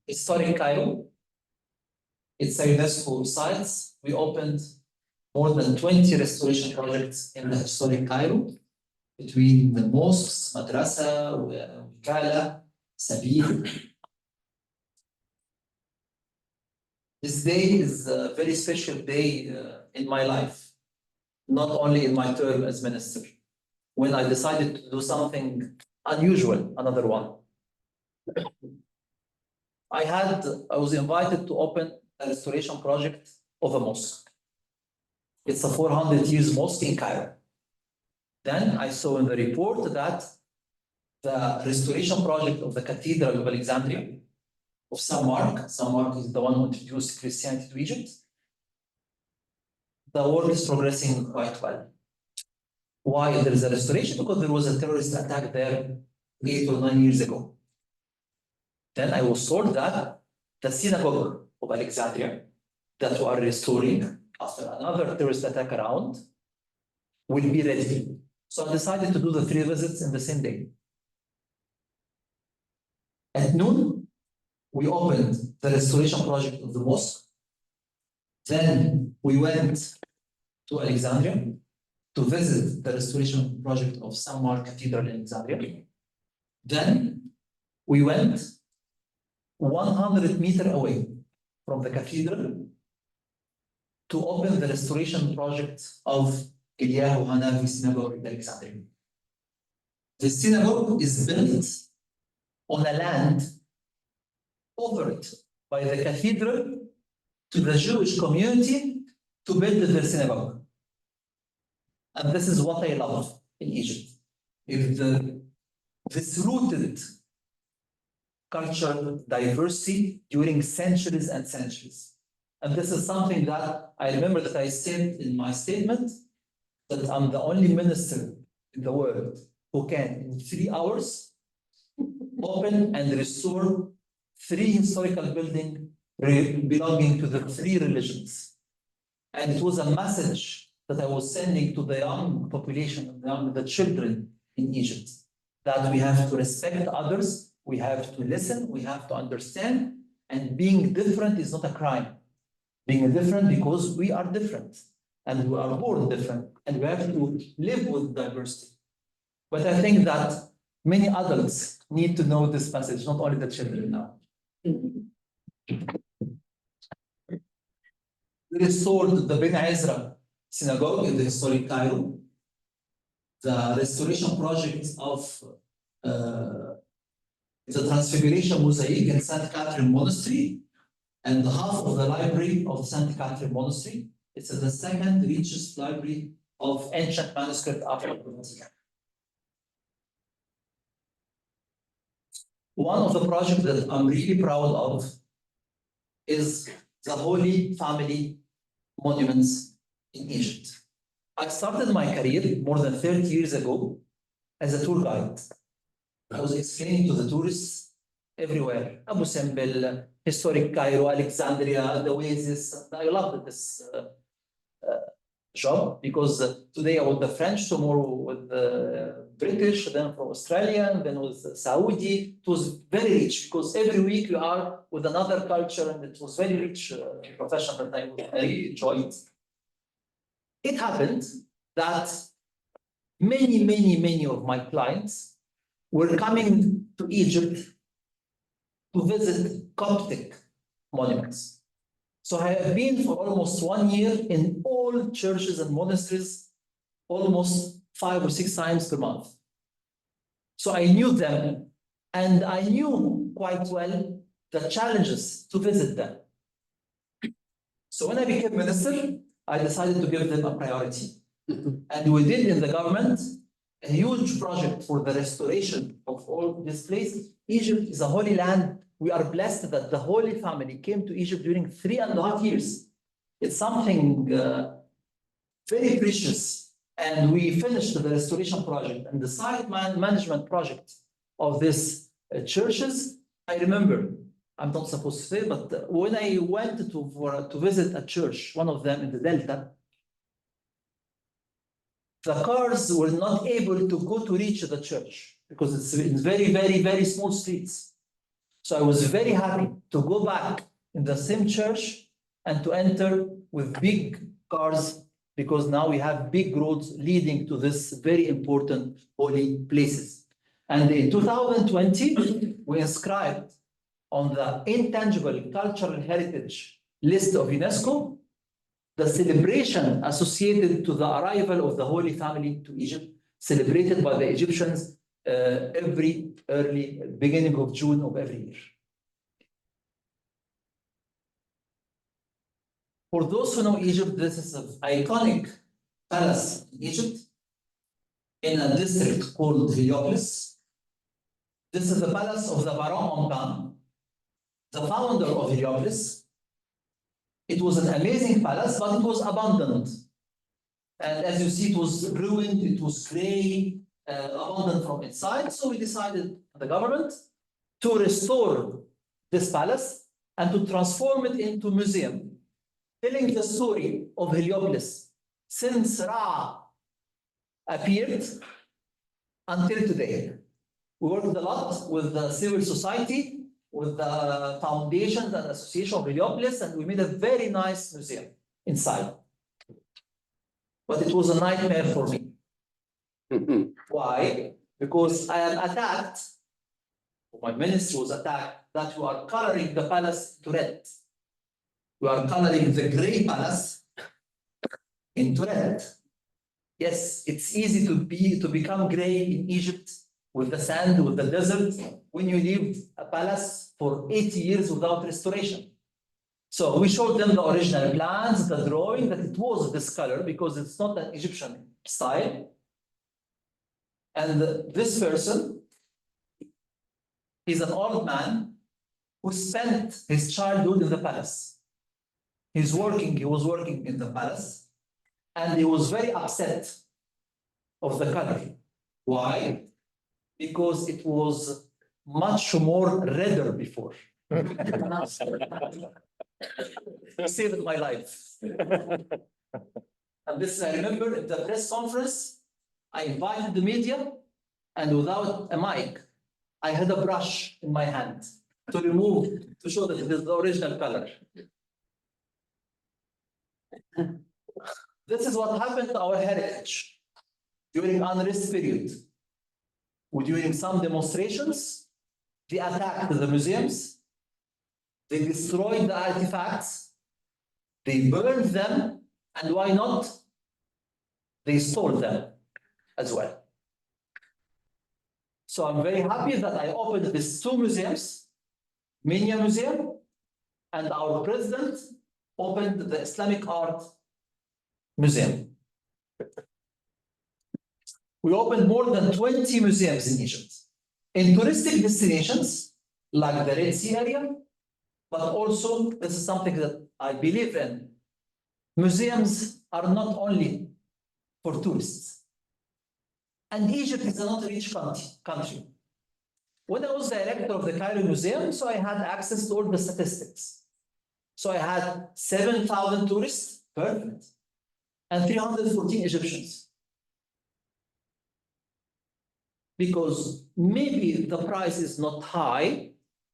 Historic Cairo, it's a UNESCO site. We opened more than 20 restoration projects in the historic Cairo, between the mosques, madrasa, Wikala, Sabir. This day is a very special day in my life, not only in my term as minister, when I decided to do something unusual, another one. I was invited to open a restoration project of a mosque. It's a 400 years mosque in Cairo. Then I saw in the report that the restoration project of the Cathedral of Alexandria, of Samarkand is the one who introduced Christianity to Egypt, the work is progressing quite well. Why there is a restoration? Because there was a terrorist attack there 8 or 9 years ago. Then I was told that the synagogue of Alexandria that we are restoring after another terrorist attack around will be ready. So I decided to do the 3 visits in the same day. At noon, we opened the restoration project of the mosque. Then we went to Alexandria to visit the restoration project of Samarkand Cathedral in Alexandria. Then we went 100 meters away from the cathedral to open the restoration project of Eliyahu Hanafi Synagogue in Alexandria. The synagogue is built on a land over it, by the cathedral to the Jewish community to build their synagogue. And this is what I love in Egypt. If this rooted cultural diversity during centuries and centuries. And this is something that I remember that I said in my statement, that I'm the only minister in the world who can, in 3 hours, open and restore 3 historical buildings belonging to the 3 religions. And it was a message that I was sending to the young population, the children in Egypt, that we have to respect others, we have to listen, we have to understand, and being different is not a crime. Being different because we are different, and we are born different, and we have to live with diversity. But I think that many adults need to know this message, not only the children now. We restored the Ben Ezra synagogue in the historic Cairo. The restoration project of the Transfiguration Mosaic in St. Catherine Monastery, and half of the library of St. Catherine Monastery. It's the second richest library of ancient manuscript after the Vatican. One of the projects that I'm really proud of is the Holy Family monuments in Egypt. I started my career more than 30 years ago as a tour guide. I was explaining to the tourists everywhere, Abu Simbel, historic Cairo, Alexandria, the Oasis. I loved this job because today I was the French, tomorrow with the British, then from Australia, then with Saudi. It was very rich because every week you are with another culture, and it was very rich profession that I enjoyed. It happened that many of my clients were coming to Egypt to visit Coptic monuments. So I have been for almost 1 year in all churches and monasteries, almost 5 or 6 times per month. So I knew them, and I knew quite well the challenges to visit them. So when I became minister, I decided to give them a priority. And we did in the government a huge project for the restoration of all this place. Egypt is a holy land. We are blessed that the Holy Family came to Egypt during 3.5 years. It's something very precious. And we finished the restoration project and the site management project of these churches. I remember, I'm not supposed to say, but when I went to visit a church, one of them in the Delta, the cars were not able to reach the church because it's in very small streets. So I was very happy to go back in the same church and to enter with big cars, because now we have big roads leading to this very important holy places. And in 2020, we inscribed on the intangible cultural heritage list of UNESCO the celebration associated to the arrival of the Holy Family to Egypt, celebrated by the Egyptians every early beginning of June of every year. For those who know Egypt, this is an iconic palace in Egypt in a district called Heliopolis. This is the palace of the Pharaoh Mongan, the founder of Heliopolis. It was an amazing palace, but it was abandoned. And as you see, it was ruined, it was gray, abandoned from inside. So we decided, the government, to restore this palace and to transform it into a museum, telling the story of Heliopolis since Ra appeared until today. We worked a lot with the civil society, with the foundations and association of Heliopolis, and we made a very nice museum inside. But it was a nightmare for me. Why? Because I am attacked, my ministry was attacked, that you are coloring the palace to red. You are coloring the gray palace into red. Yes, it's easy to become gray in Egypt with the sand, with the desert, when you leave a palace for 80 years without restoration. So we showed them the original plans, the drawing, that it was this color because it's not an Egyptian style. And this person is an old man who spent his childhood in the palace. He was working in the palace, and he was very upset of the color. Why? Because it was much more redder before. He saved my life. And this, I remember at the press conference, I invited the media, and without a mic, I had a brush in my hand to show that it is the original color. This is what happened to our heritage during unrest period. During some demonstrations, they attacked the museums, they destroyed the artifacts, they burned them, and why not? They stole them as well. So I'm very happy that I opened these two museums, Minya Museum, and our president opened the Islamic Art Museum. We opened more than 20 museums in Egypt, in touristic destinations like the Red Sea area, but also, this is something that I believe in, museums are not only for tourists. And Egypt is a not rich country. When I was director of the Cairo Museum, so I had access to all the statistics. So I had 7,000 tourists, perfect, and 314 Egyptians. Because maybe the price is not high,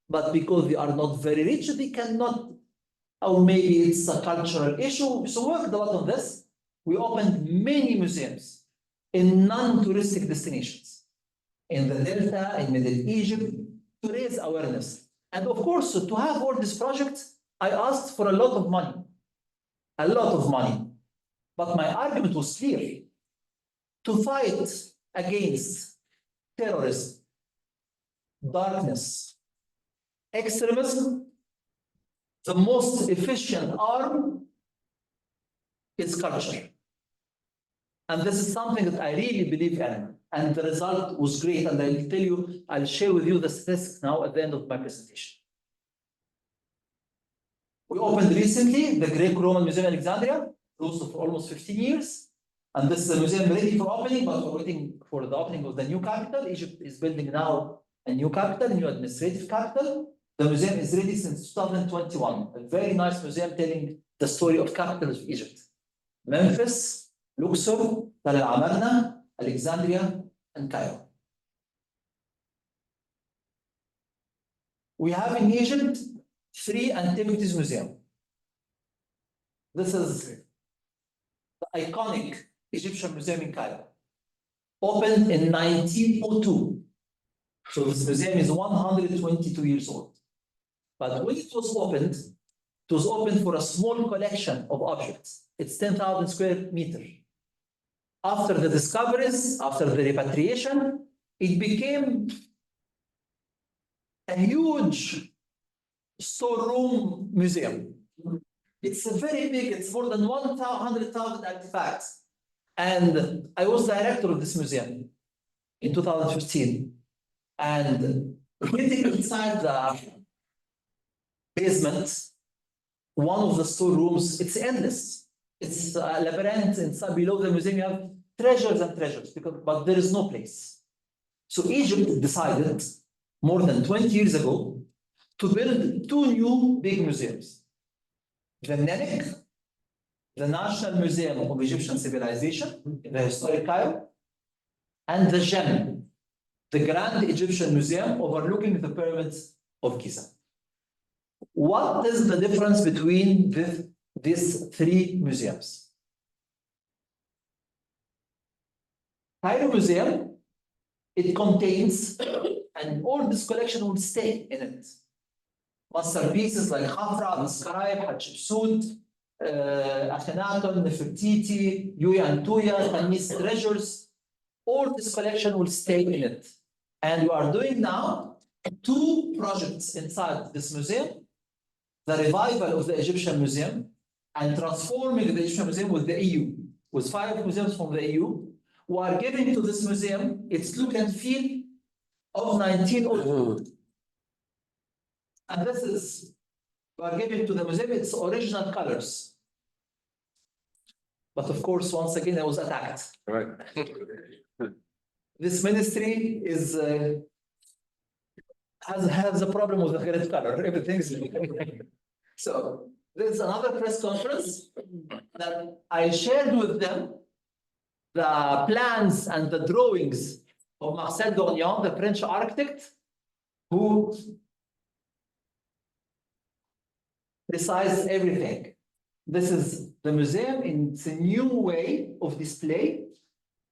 but because they are not very rich, they cannot, or maybe it's a cultural issue. So we worked a lot on this. We opened many museums in non-touristic destinations, in the Delta, in Middle Egypt, to raise awareness. And of course, to have all these projects, I asked for a lot of money, But my argument was clear: to fight against terrorism, darkness, extremism, the most efficient arm is culture. And this is something that I really believe in. And the result was great. And I'll share with you the statistics now at the end of my presentation. We opened recently the Greco-Roman Museum in Alexandria, closed for almost 15 years. And this is a museum ready for opening, but we're waiting for the opening of the new capital. Egypt is building now a new capital, a new administrative capital. The museum is ready since 2021. A very nice museum telling the story of capitals of Egypt: Memphis, Luxor, Tal al-Amarna, Alexandria, and Cairo. We have in Egypt 3 antiquities museums. This is the iconic Egyptian museum in Cairo, opened in 1902. So this museum is 122 years old. But when it was opened for a small collection of objects. It's 10,000 square meters. After the discoveries, after the repatriation, it became a huge storeroom museum. It's very big, it's more than 100,000 artifacts. And I was director of this museum in 2015. And getting inside the basement, one of the storerooms, it's endless. It's a labyrinth inside, below the museum. You have treasures and treasures, but there is no place. So Egypt decided more than 20 years ago to build 2 new big museums. The NENIC, the National Museum of Egyptian Civilization, in the historic Cairo, and the GEM, the Grand Egyptian Museum overlooking the pyramids of Giza. What is the difference between these 3 museums? Cairo Museum, it contains, and all this collection will stay in it, masterpieces like Khafra, the Scribe, Hatshepsut, Akhenaten, Nefertiti, Yuya and Tuya, Tanis treasures. All this collection will stay in it. And we are doing now 2 projects inside this museum: the revival of the Egyptian Museum and transforming the Egyptian Museum with the EU, with 5 museums from the EU. We are giving to this museum its look and feel of 1902. And this is, we are giving to the museum its original colors. But of course, once again, it was attacked. Right. This ministry is has a problem with the red color. Everything is so there's another press conference that I shared with them the plans and the drawings of Marcel Dornian, the French architect, who decides everything. This is the museum in its new way of display,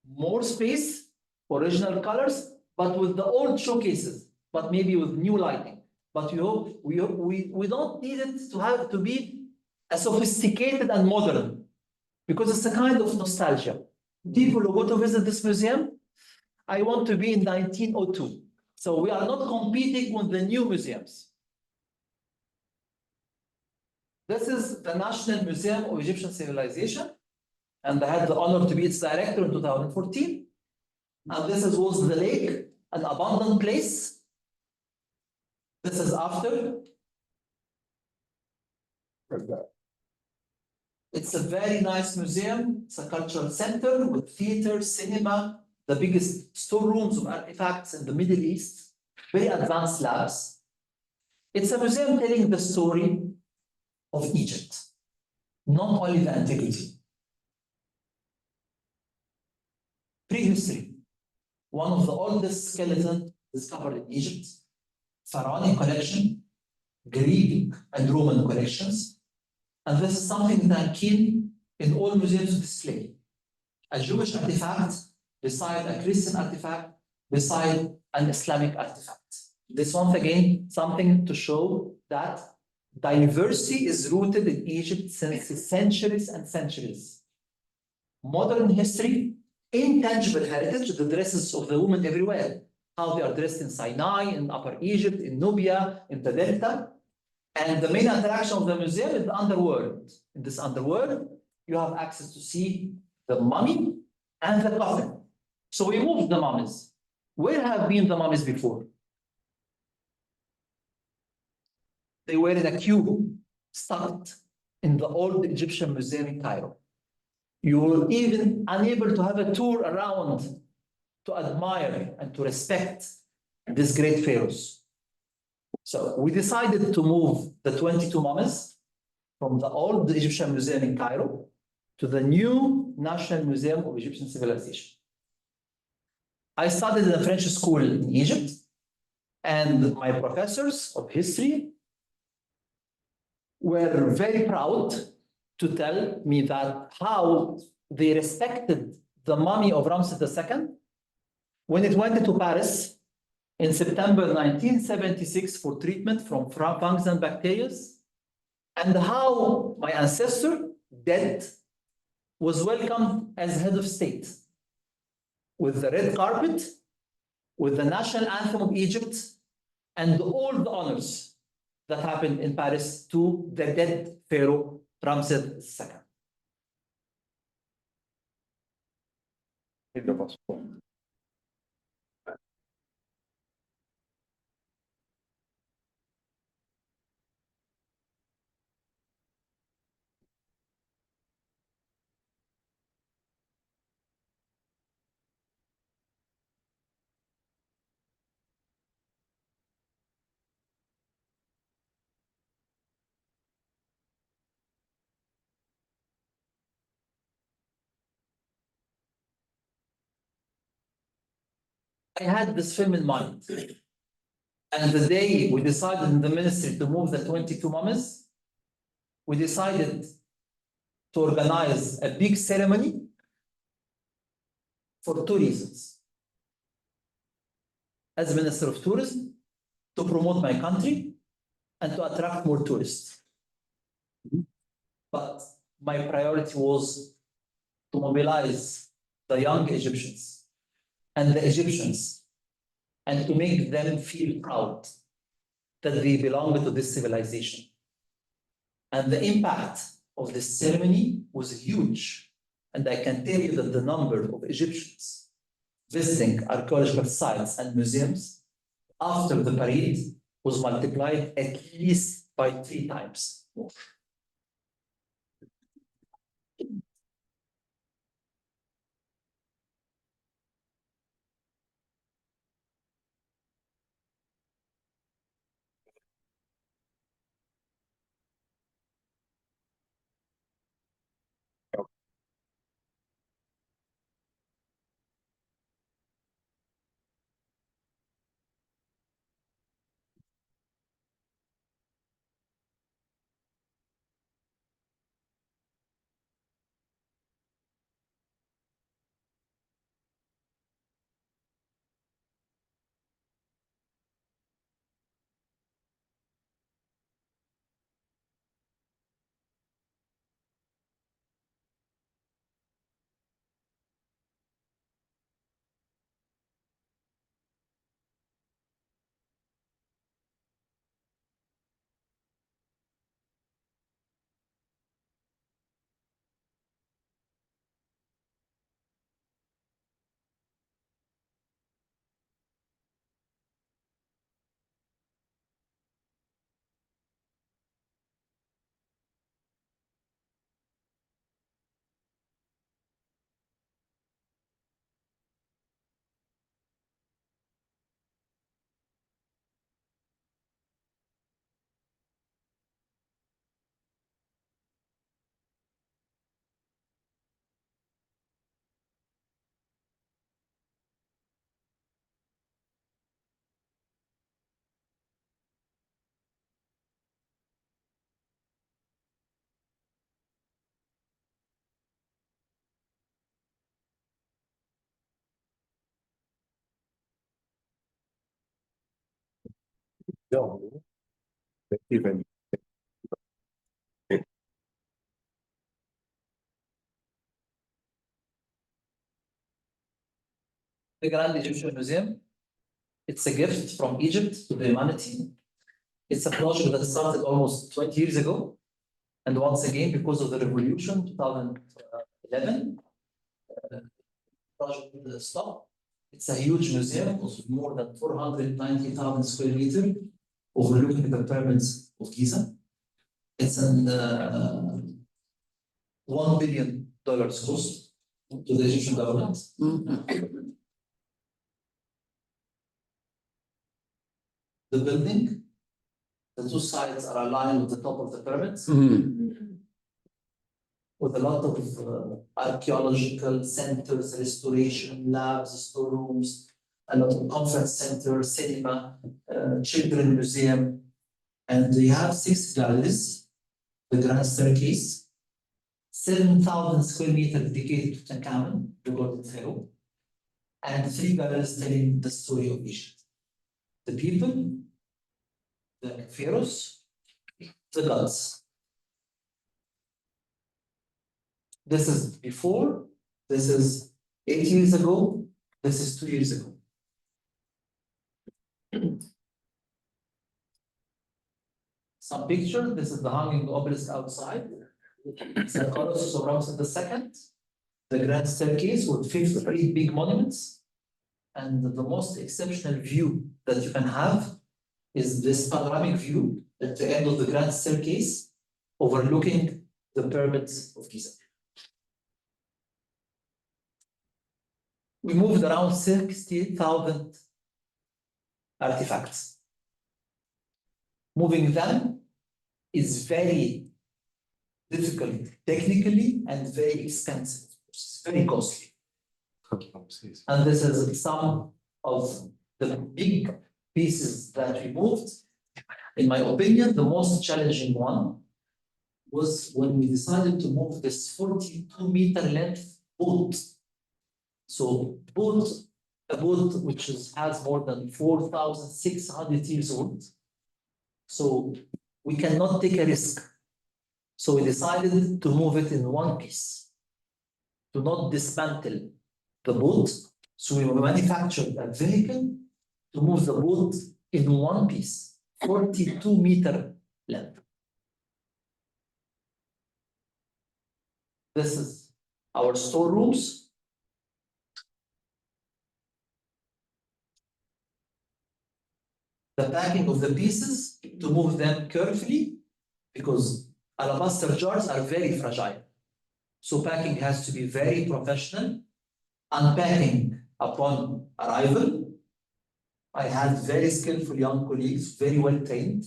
more space, original colors, but with the old showcases, but maybe with new lighting. But we don't need it to have to be a sophisticated and modern, because it's a kind of nostalgia. People who go to visit this museum, I want to be in 1902. So we are not competing with the new museums. This is the National Museum of Egyptian Civilization, and I had the honor to be its director in 2014. And this was the lake, an abandoned place. This is after. It's a very nice museum. It's a cultural center with theater, cinema, the biggest storerooms of artifacts in the Middle East, very advanced labs. It's a museum telling the story of Egypt, not only the antiquity. Prehistory, one of the oldest skeletons discovered in Egypt, Pharaonic collection, Greek and Roman collections, and this is something that I'm keen in all museums to display. A Jewish artifact beside a Christian artifact, beside an Islamic artifact. This once again, something to show that diversity is rooted in Egypt since centuries and centuries. Modern history, intangible heritage, the dresses of the women everywhere, how they are dressed in Sinai, in Upper Egypt, in Nubia, in the Delta. And the main attraction of the museum is the underworld. In this underworld, you have access to see the mummy and the coffin. So we moved the mummies. Where have been the mummies before? They were in a cube, stuck in the old Egyptian museum in Cairo. You were even unable to have a tour around to admire and to respect these great pharaohs. So we decided to move the 22 mummies from the old Egyptian museum in Cairo to the new National Museum of Egyptian Civilization. I studied in a French school in Egypt, and my professors of history were very proud to tell me that how they respected the mummy of Ramses II when it went to Paris in September 1976 for treatment from fungus and bacteria, and how my ancestor, dead, was welcomed as head of state with the red carpet, with the national anthem of Egypt, and all the honors that happened in Paris to the dead pharaoh Ramses II. I had this film in mind. And the day we decided in the ministry to move the 22 mummies, we decided to organize a big ceremony for 2 reasons. As Minister of Tourism, to promote my country and to attract more tourists. But my priority was to mobilize the young Egyptians and the Egyptians and to make them feel proud that they belong to this civilization. And the impact of this ceremony was huge. And I can tell you that the number of Egyptians visiting archaeological sites and museums after the parade was multiplied at least by 3 times more. Even The Grand Egyptian Museum, it's a gift from Egypt to the humanity. It's a project that started almost 20 years ago. And once again, because of the revolution, 2011, the project stopped. It's a huge museum of more than 490,000 square meters overlooking the pyramids of Giza. It's an $1 billion cost to the Egyptian government. The building, the 2 sides are aligned with the top of the pyramids, with a lot of archaeological centers, restoration labs, storerooms, a lot of conference center, cinema, children museum, and we have 6 galleries, the grand staircase, 7,000 square meters dedicated to Tutankhamun, the golden pharaoh, and 3 galleries telling the story of Egypt. The people, the pharaohs, the gods. This is before, this is 8 years ago, this is 2 years ago. Some picture, this is the hanging obelisk outside. The Colossus of Ramses II, the grand staircase with 53 big monuments. And the most exceptional view that you can have is this panoramic view at the end of the grand staircase overlooking the pyramids of Giza. We moved around 60,000 artifacts. Moving them is very difficult technically and very expensive. It's very costly. And this is some of the big pieces that we moved. In my opinion, the most challenging one was when we decided to move this 42-meter length boat. So a boat which has more than 4,600 years old. So we cannot take a risk. So we decided to move it in one piece, to not dismantle the boat. So we manufactured a vehicle to move the boat in one piece, 42-meter length. This is our storerooms. The packing of the pieces to move them carefully, because alabaster jars are very fragile. So packing has to be very professional. Unpacking upon arrival. I had very skillful young colleagues, very well trained.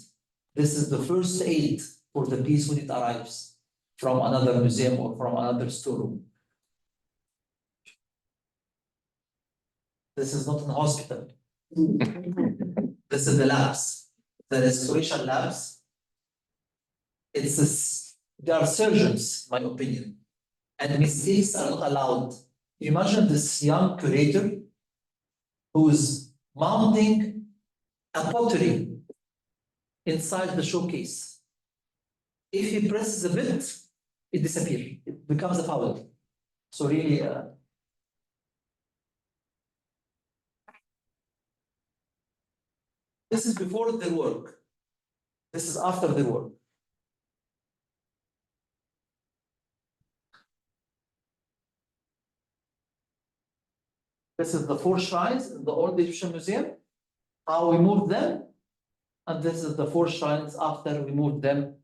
This is the first aid for the piece when it arrives from another museum or from another storeroom. This is not an hospital. This is the labs, the restoration labs. They are surgeons, in my opinion, and mistakes are not allowed. Imagine this young curator who's mounting a pottery inside the showcase. If he presses a bit, it disappears. It becomes a foul. So really, this is before their work. This is after their work. This is the 4 shrines in the old Egyptian museum, how we moved them. And this is the 4 shrines after we moved them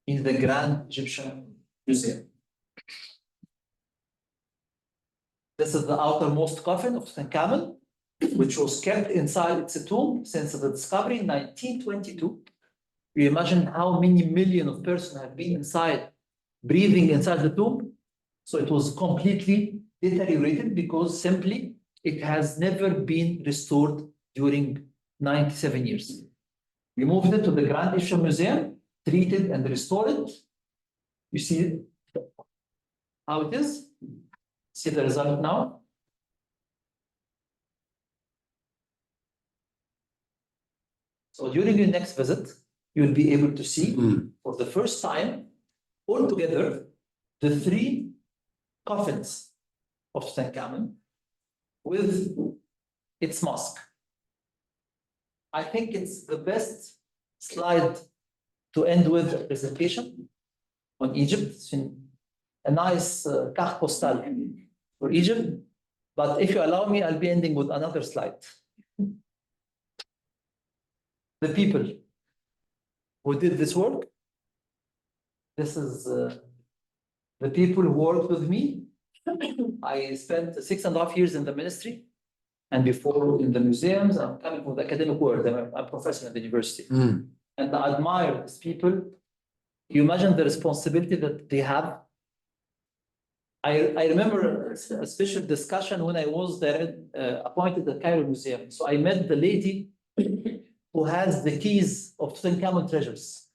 in the Grand Egyptian Museum. This is the outermost coffin of Tutankhamun, which was kept inside its tomb since the discovery in 1922. You imagine how many millions of persons have been inside, breathing inside the tomb. So it was completely deteriorated because simply it has never been restored during 97 years. We moved it to the Grand Egyptian Museum, treated and restored it. You see how it is? See the result now? So during your next visit, you'll be able to see for the first time, all together, the 3 coffins of Tutankhamun with its mosque. I think it's the best slide to end with a presentation on Egypt. It's a nice carte postale for Egypt. But if you allow me, I'll be ending with another slide. The people who did this work. This is the people who worked with me. I spent 6.5 years in the ministry, and before in the museums. I'm coming from the academic world. I'm a professor at the university. And I admire these people. You imagine the responsibility that they have. I remember a special discussion when I was there, appointed at the Cairo Museum. So I met the lady who has the keys of Tutankhamun treasures.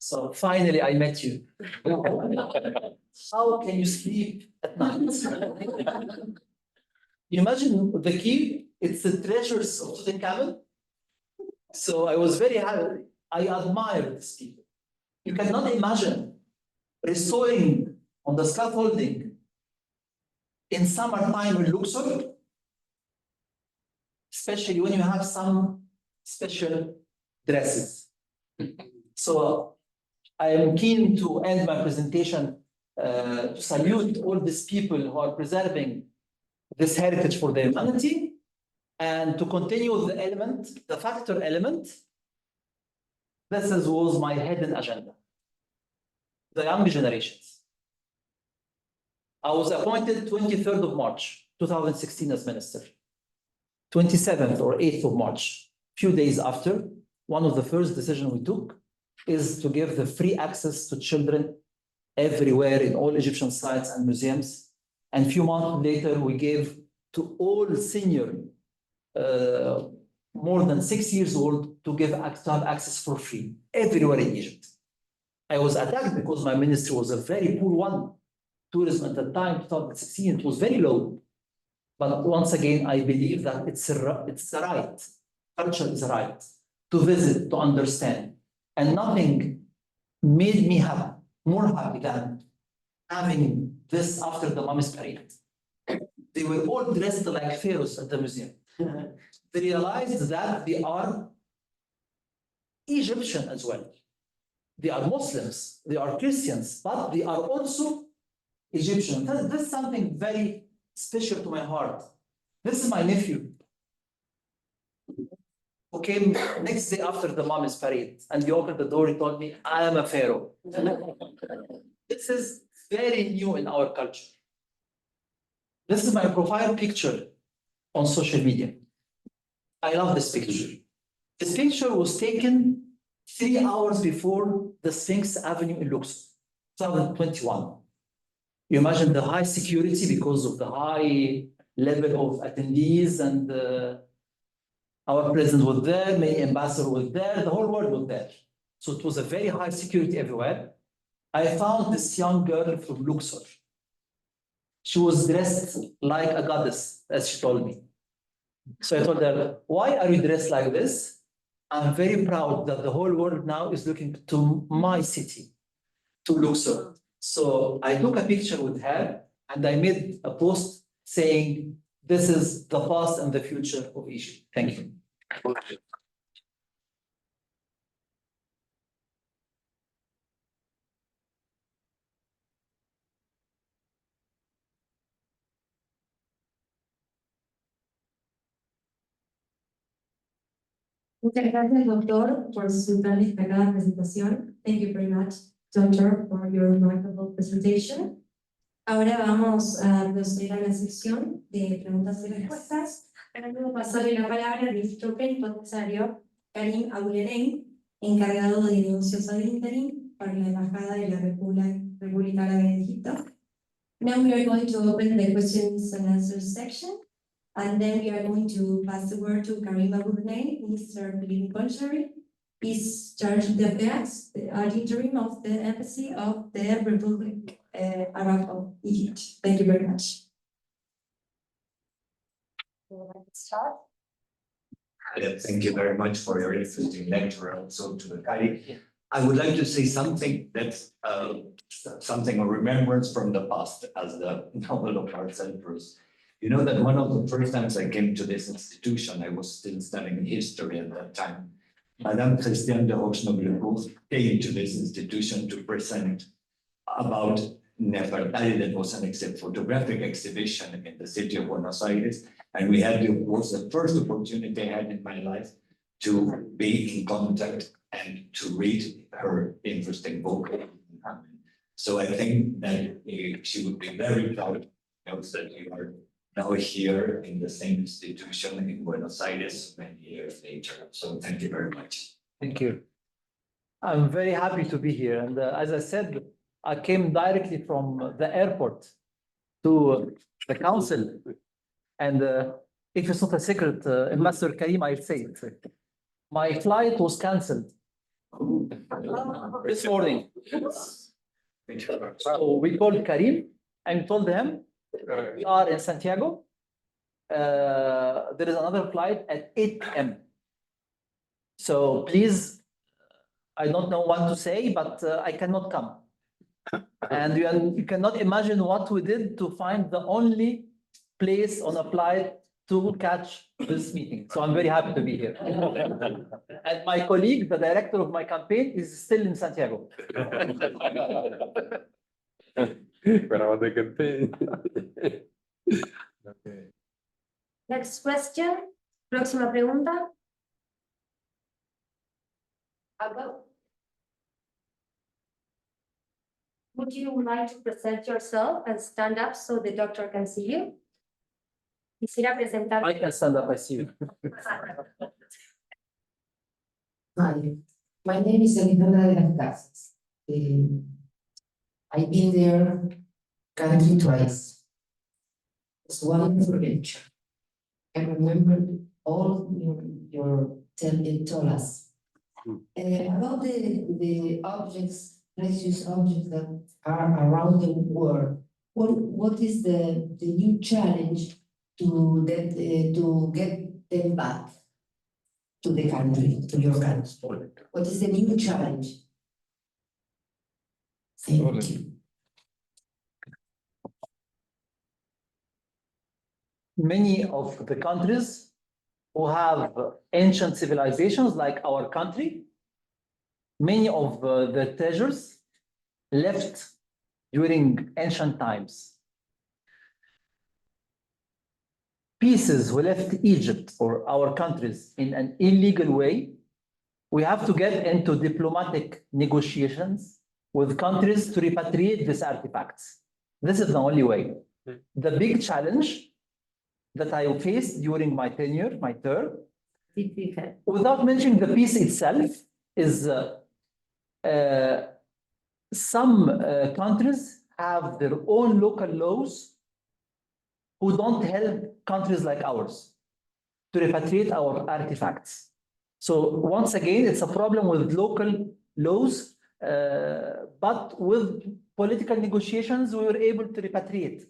So finally, I met you. How can you sleep at night? Imagine the key, it's the treasures of Tutankhamun. So I was very happy. I admire these people. You cannot imagine restoring on the scaffolding in summertime in Luxor, especially when you have some special dresses. So I am keen to end my presentation to salute all these people who are preserving this heritage for the humanity, and to continue the element, the factor element. This was my hidden agenda. The young generations. I was appointed 23rd of March, 2016 as minister. 27th or 8th of March, few days after, one of the first decisions we took is to give the free access to children everywhere in all Egyptian sites and museums. And a few months later, we gave to all senior, more than 6 years old, to have access for free everywhere in Egypt. I was attacked because my ministry was a very poor one. Tourism at the time, 2016, it was very low. But once again, I believe that it's a right. Culture is a right to visit, to understand. And nothing made me more happy than having this after the Mummies Parade. They were all dressed like pharaohs at the museum. they realized that they are Egyptian as well. They are Muslims, they are Christians, but they are also Egyptian. This is something very special to my heart. This is my nephew who came next day after the mom is buried, and he opened the door, he told me, I am a pharaoh. This is very new in our culture. This is my profile picture on social media. I love this picture. This picture was taken 3 hours before the Sphinx Avenue in Luxor, 2021. You imagine the high security because of the high level of attendees, and our president was there, many ambassadors were there, the whole world was there. So it was a very high security everywhere. I found this young girl from Luxor. She was dressed like a goddess, as she told me. So I told her, why are you dressed like this? I'm very proud that the whole world now is looking to my city, to Luxor. So I took a picture with her and I made a post saying, this is the past and the future of Egypt. Thank you. Muchas gracias, doctor, por su tan destacada presentación. Thank you very much, doctor, for your remarkable presentation. Ahora vamos a proceder a la sección de preguntas y respuestas. Ahora luego pasarle la palabra al ministro plenipotenciario Karim Abouleneim, encargado de negocios ad interim para la Embajada de la República Árabe de Egipto. Now we are going to open the questions and answers section. And then we are going to pass the word to Karim Abouleneim, Minister Plenipotentiary. He's charged the affairs ad interim of the Embassy of the Republic Arab of Egypt. Thank you very much. Start. Thank you very much for your interesting lecture, also to the Kari. I would like to say something that's something of remembrance from the past as the Nobel of Arts Empress. You know that one of the first times I came to this institution, I was still studying history at that time. Madame Christiane de Roche-Noble came to this institution to present about Nefertari. That was an photographic exhibition in the city of Buenos Aires. And it was the first opportunity I had in my life to be in contact and to read her interesting book. So I think that she would be very proud that you are now here in the same institution in Buenos Aires many years later. So thank you very much. Thank you. I'm very happy to be here. And as I said, I came directly from the airport to the council. And if it's not a secret, Ambassador Karim, I'll say it. My flight was canceled this morning. So we called Karim and told him, we are in Santiago. There is another flight at 8 p.m. So please, I don't know what to say, but I cannot come. And you cannot imagine what we did to find the only place on a flight to catch this meeting. So I'm very happy to be here. And my colleague, the director of my campaign, is still in Santiago. Next question. Próxima pregunta. Alba. Would you like to present yourself and stand up so the doctor can see you? Quisiera presentar. I can stand up, I see you. Hi, my name is Alejandra de las Casas. I've been there currently twice. It's wonderful lecture. I remember all your told us about the objects, precious objects that are around the world. What is the new challenge to get them back to the country, to your country? What is the new challenge? Thank you. Many of the countries who have ancient civilizations like our country. Many of the treasures left during ancient times. Pieces who left Egypt or our countries in an illegal way, we have to get into diplomatic negotiations with countries to repatriate these artifacts. This is the only way. The big challenge that I faced during my tenure, my term, without mentioning the piece itself, is some countries have their own local laws who don't help countries like ours to repatriate our artifacts. So once again, it's a problem with local laws, but with political negotiations, we were able to repatriate.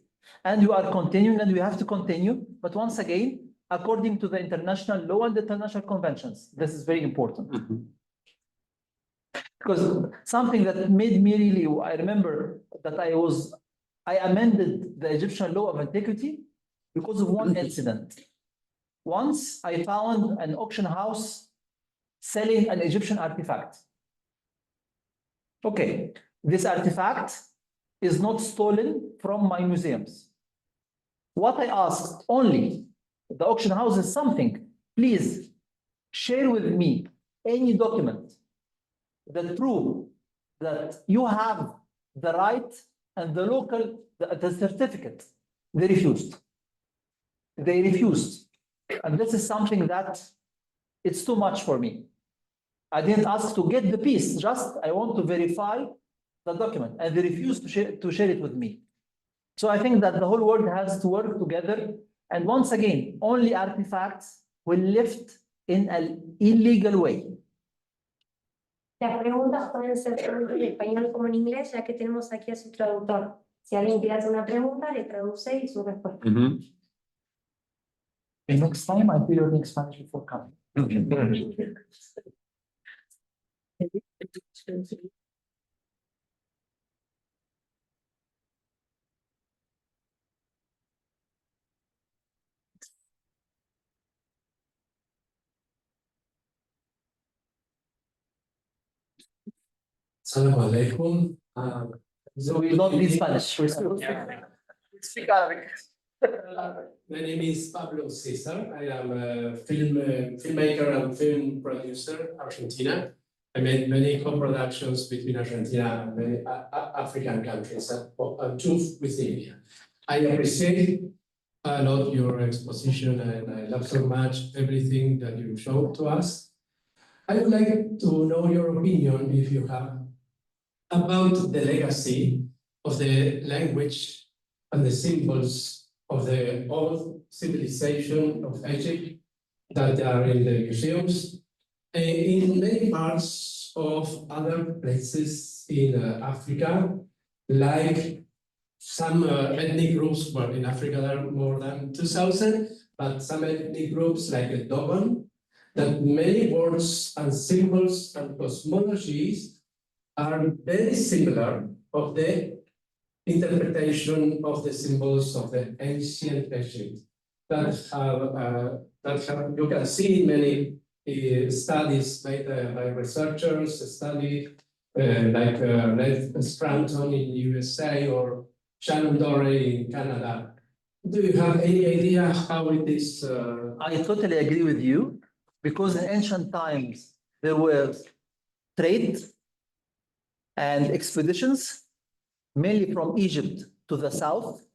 And we are continuing, and we have to continue. But once again, according to the international law and the international conventions, this is very important. Because something that made me really, I remember that I amended the Egyptian law of antiquity because of one incident. Once I found an auction house selling an Egyptian artifact. Okay, this artifact is not stolen from my museums. What I asked only, the auction house is something, please share with me any document that prove that you have the right and the local, the certificate. They refused. They refused. And this is something that it's too much for me. I didn't ask to get the piece, just I want to verify the document, and they refused to share it with me. So I think that the whole world has to work together. And once again, only artifacts will left in an illegal way. Las preguntas pueden ser tanto en español como en inglés, ya que tenemos aquí a su traductor. Si alguien quiere hacer una pregunta, le traduce y su respuesta. And next time I feel learning Spanish before coming. Assalamu alaikum. So we don't need Spanish. We speak Arabic. My name is Pablo Cesar. I am a filmmaker and film producer, Argentina. I made many co-productions between Argentina and many African countries, and two with India. I appreciate a lot your exposition, and I love so much everything that you showed to us. I would like to know your opinion, if you have, about the legacy of the language and the symbols of the old civilization of Egypt that are in the museums. In many parts of other places in Africa, like some ethnic groups, well, in Africa there are more than 2,000, but some ethnic groups like the Dogon, that many words and symbols and cosmologies are very similar of the interpretation of the symbols of the ancient Egypt that have you can see in many studies made by researchers, like Red Scranton in the USA or Shannon Dory in Canada. Do you have any idea how it is? I totally agree with you, because in ancient times there were trade and expeditions, mainly from Egypt to the south,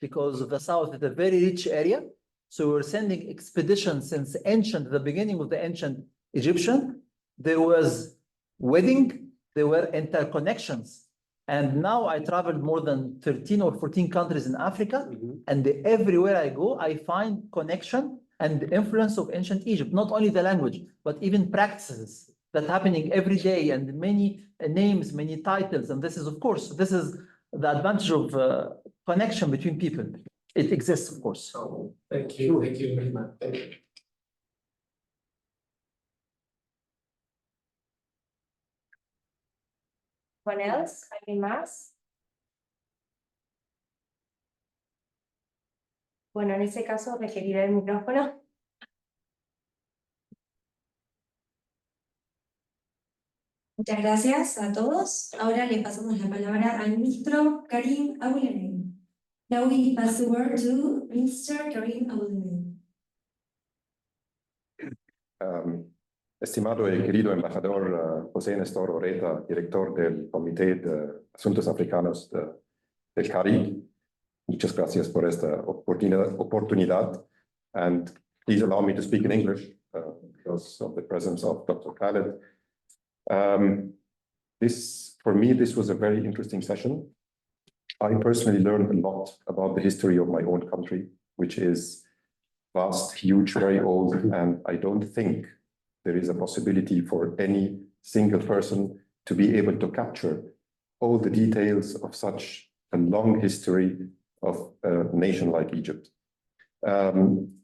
because the south is a very rich area. So we're sending expeditions since the beginning of the ancient Egyptian. There was wedding, there were interconnections. And now I traveled more than 13 or 14 countries in Africa, and everywhere I go, I find connection and the influence of ancient Egypt, not only the language, but even practices that happening every day, and many names, many titles. And this is, of course, this is the advantage of connection between people. It exists, of course. Oh, thank you very much. Thank you. ¿Cuál else? ¿Alguien más? Bueno, en ese caso requeriré el micrófono. Muchas gracias a todos. Ahora le pasamos la palabra al ministro Karim Abouelene. Now we pass the word to Mr. Karim Abouelene. Estimado y querido embajador José Néstor Oreta, director del Comité de Asuntos Africanos del CARI, muchas gracias por esta oportunidad. And please allow me to speak in English because of the presence of Dr. Khaled. For me, this was a very interesting session. I personally learned a lot about the history of my own country, which is vast, huge, very old, and I don't think there is a possibility for any single person to be able to capture all the details of such a long history of a nation like Egypt.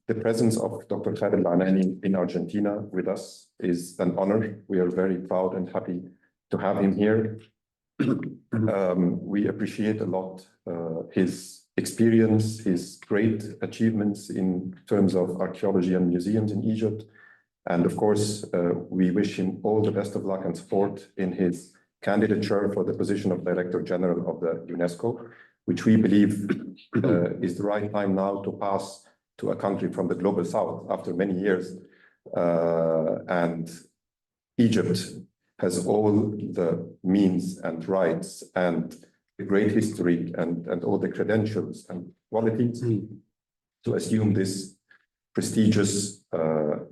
The presence of Dr. Khaled Al-Anani in Argentina with us is an honor. We are very proud and happy to have him here. We appreciate a lot his experience, his great achievements in terms of archaeology and museums in Egypt. And of course, we wish him all the best of luck and support in his candidature for the position of Director General of the UNESCO, which we believe is the right time now to pass to a country from the global south after many years. And Egypt has all the means and rights and the great history and all the credentials and qualities to assume this prestigious,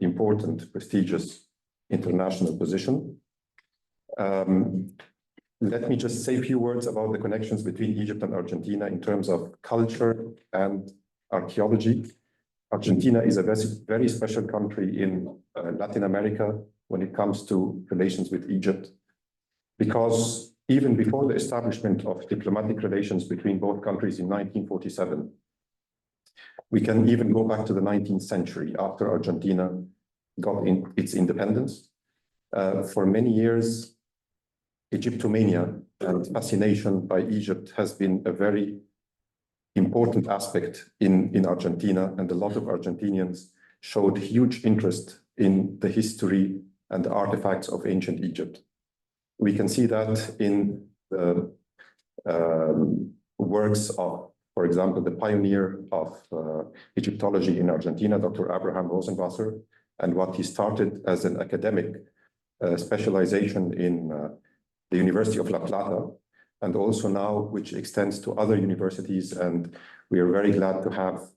important, prestigious international position. Let me just say a few words about the connections between Egypt and Argentina in terms of culture and archaeology. Argentina is a very special country in Latin America when it comes to relations with Egypt, because even before the establishment of diplomatic relations between both countries in 1947, we can even go back to the 19th century after Argentina got its independence. For many years, Egyptomania and fascination by Egypt has been a very important aspect in Argentina, and a lot of Argentinians showed huge interest in the history and the artifacts of ancient Egypt. We can see that in the works of, for example, the pioneer of Egyptology in Argentina, Dr. Abraham Rosenwasser, and what he started as an academic specialization in the University of La Plata, and also now which extends to other universities. And we are very glad to have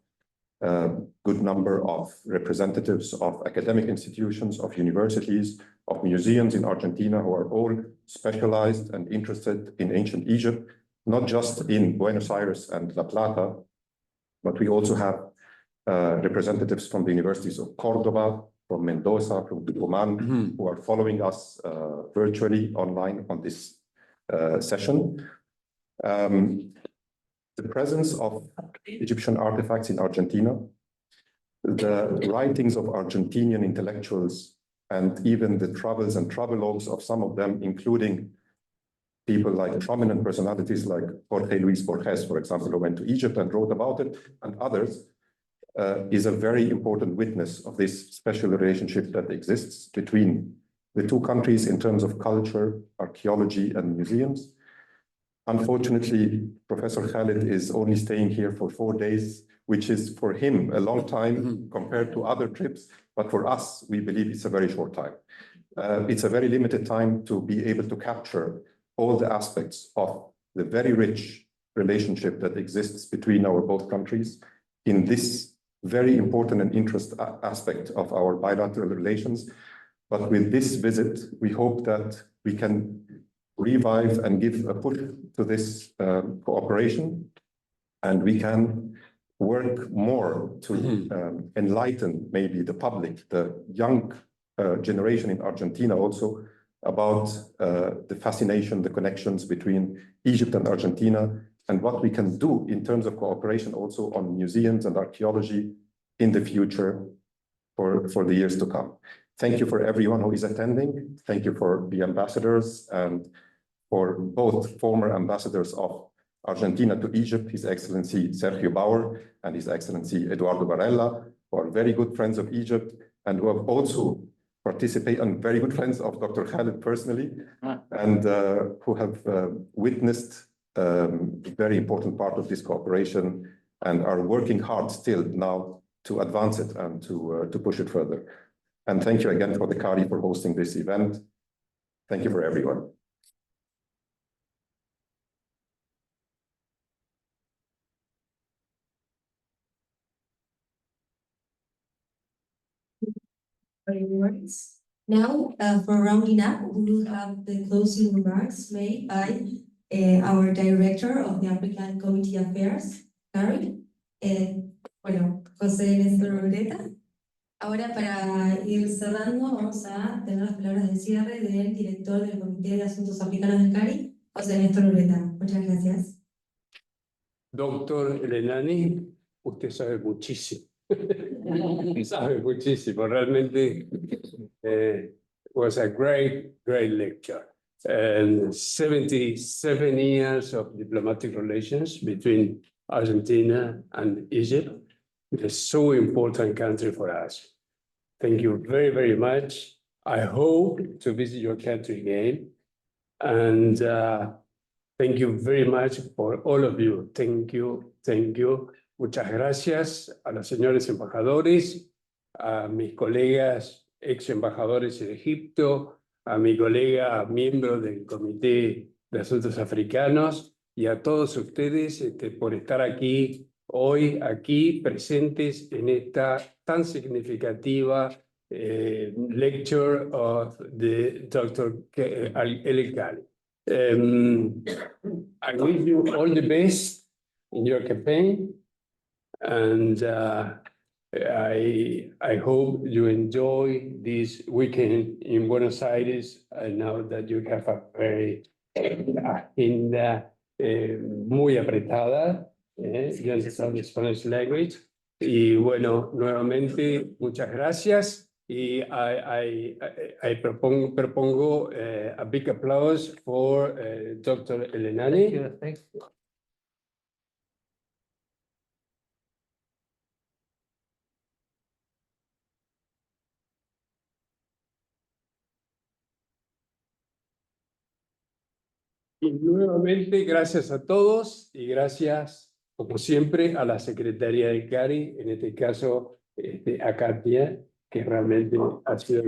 a good number of representatives of academic institutions, of universities, of museums in Argentina who are all specialized and interested in ancient Egypt, not just in Buenos Aires and La Plata, but we also have representatives from the universities of Cordoba, from Mendoza, from Tucumán, who are following us virtually online on this session. The presence of Egyptian artifacts in Argentina, the writings of Argentinian intellectuals, and even the travels and travelogues of some of them, including people like prominent personalities like Jorge Luis Borges, for example, who went to Egypt and wrote about it, and others, is a very important witness of this special relationship that exists between the two countries in terms of culture, archaeology, and museums. Unfortunately, Professor Khaled is only staying here for 4 days, which is for him a long time compared to other trips, but for us, we believe it's a very short time. It's a very limited time to be able to capture all the aspects of the very rich relationship that exists between our both countries in this very important and interesting aspect of our bilateral relations. But with this visit, we hope that we can revive and give a push to this cooperation, and we can work more to enlighten maybe the public, the young generation in Argentina also, about the fascination, the connections between Egypt and Argentina, and what we can do in terms of cooperation also on museums and archaeology in the future for the years to come. Thank you for everyone who is attending. Thank you for the ambassadors and for both former ambassadors of Argentina to Egypt, His Excellency Sergio Bauer and His Excellency Eduardo Varela, who are very good friends of Egypt and who have also participate, and very good friends of Dr. Khaled personally, and who have witnessed a very important part of this cooperation and are working hard still now to advance it and to push it further. And thank you again for the CARI for hosting this event. Thank you for everyone. Remarks. Now, for rounding up, we will have the closing remarks made by our Director of the African Community Affairs, CARI, bueno, José Néstor Ureta. Ahora, para ir cerrando, vamos a tener las palabras de cierre del Director del Comité de Asuntos Africanos del CARI, José Néstor Ureta. Muchas gracias. Doctor Elenani, usted sabe muchísimo. Sabe muchísimo. Realmente was a great lecture. And 77 years of diplomatic relations between Argentina and Egypt. It's so important country for us. Thank you very, very much. I hope to visit your country again. And thank you very much for all of you. Thank you, thank you. Muchas gracias a los señores embajadores, a mis colegas ex embajadores en Egipto, a mi colega miembro del Comité de Asuntos Africanos y a todos ustedes por estar aquí hoy, aquí presentes en esta tan significativa lecture of the Dr. El-Kali. I wish you all the best in your campaign, and I hope you enjoy this weekend in Buenos Aires. I know that you have a very agenda muy apretada. You understand the Spanish language. Y bueno, nuevamente, muchas gracias. Y I propongo a big applause for Dr. Elenani. Thank you. Y nuevamente, gracias a todos y gracias, como siempre, a la Secretaría de CARI, en este caso a Katia, que realmente ha sido...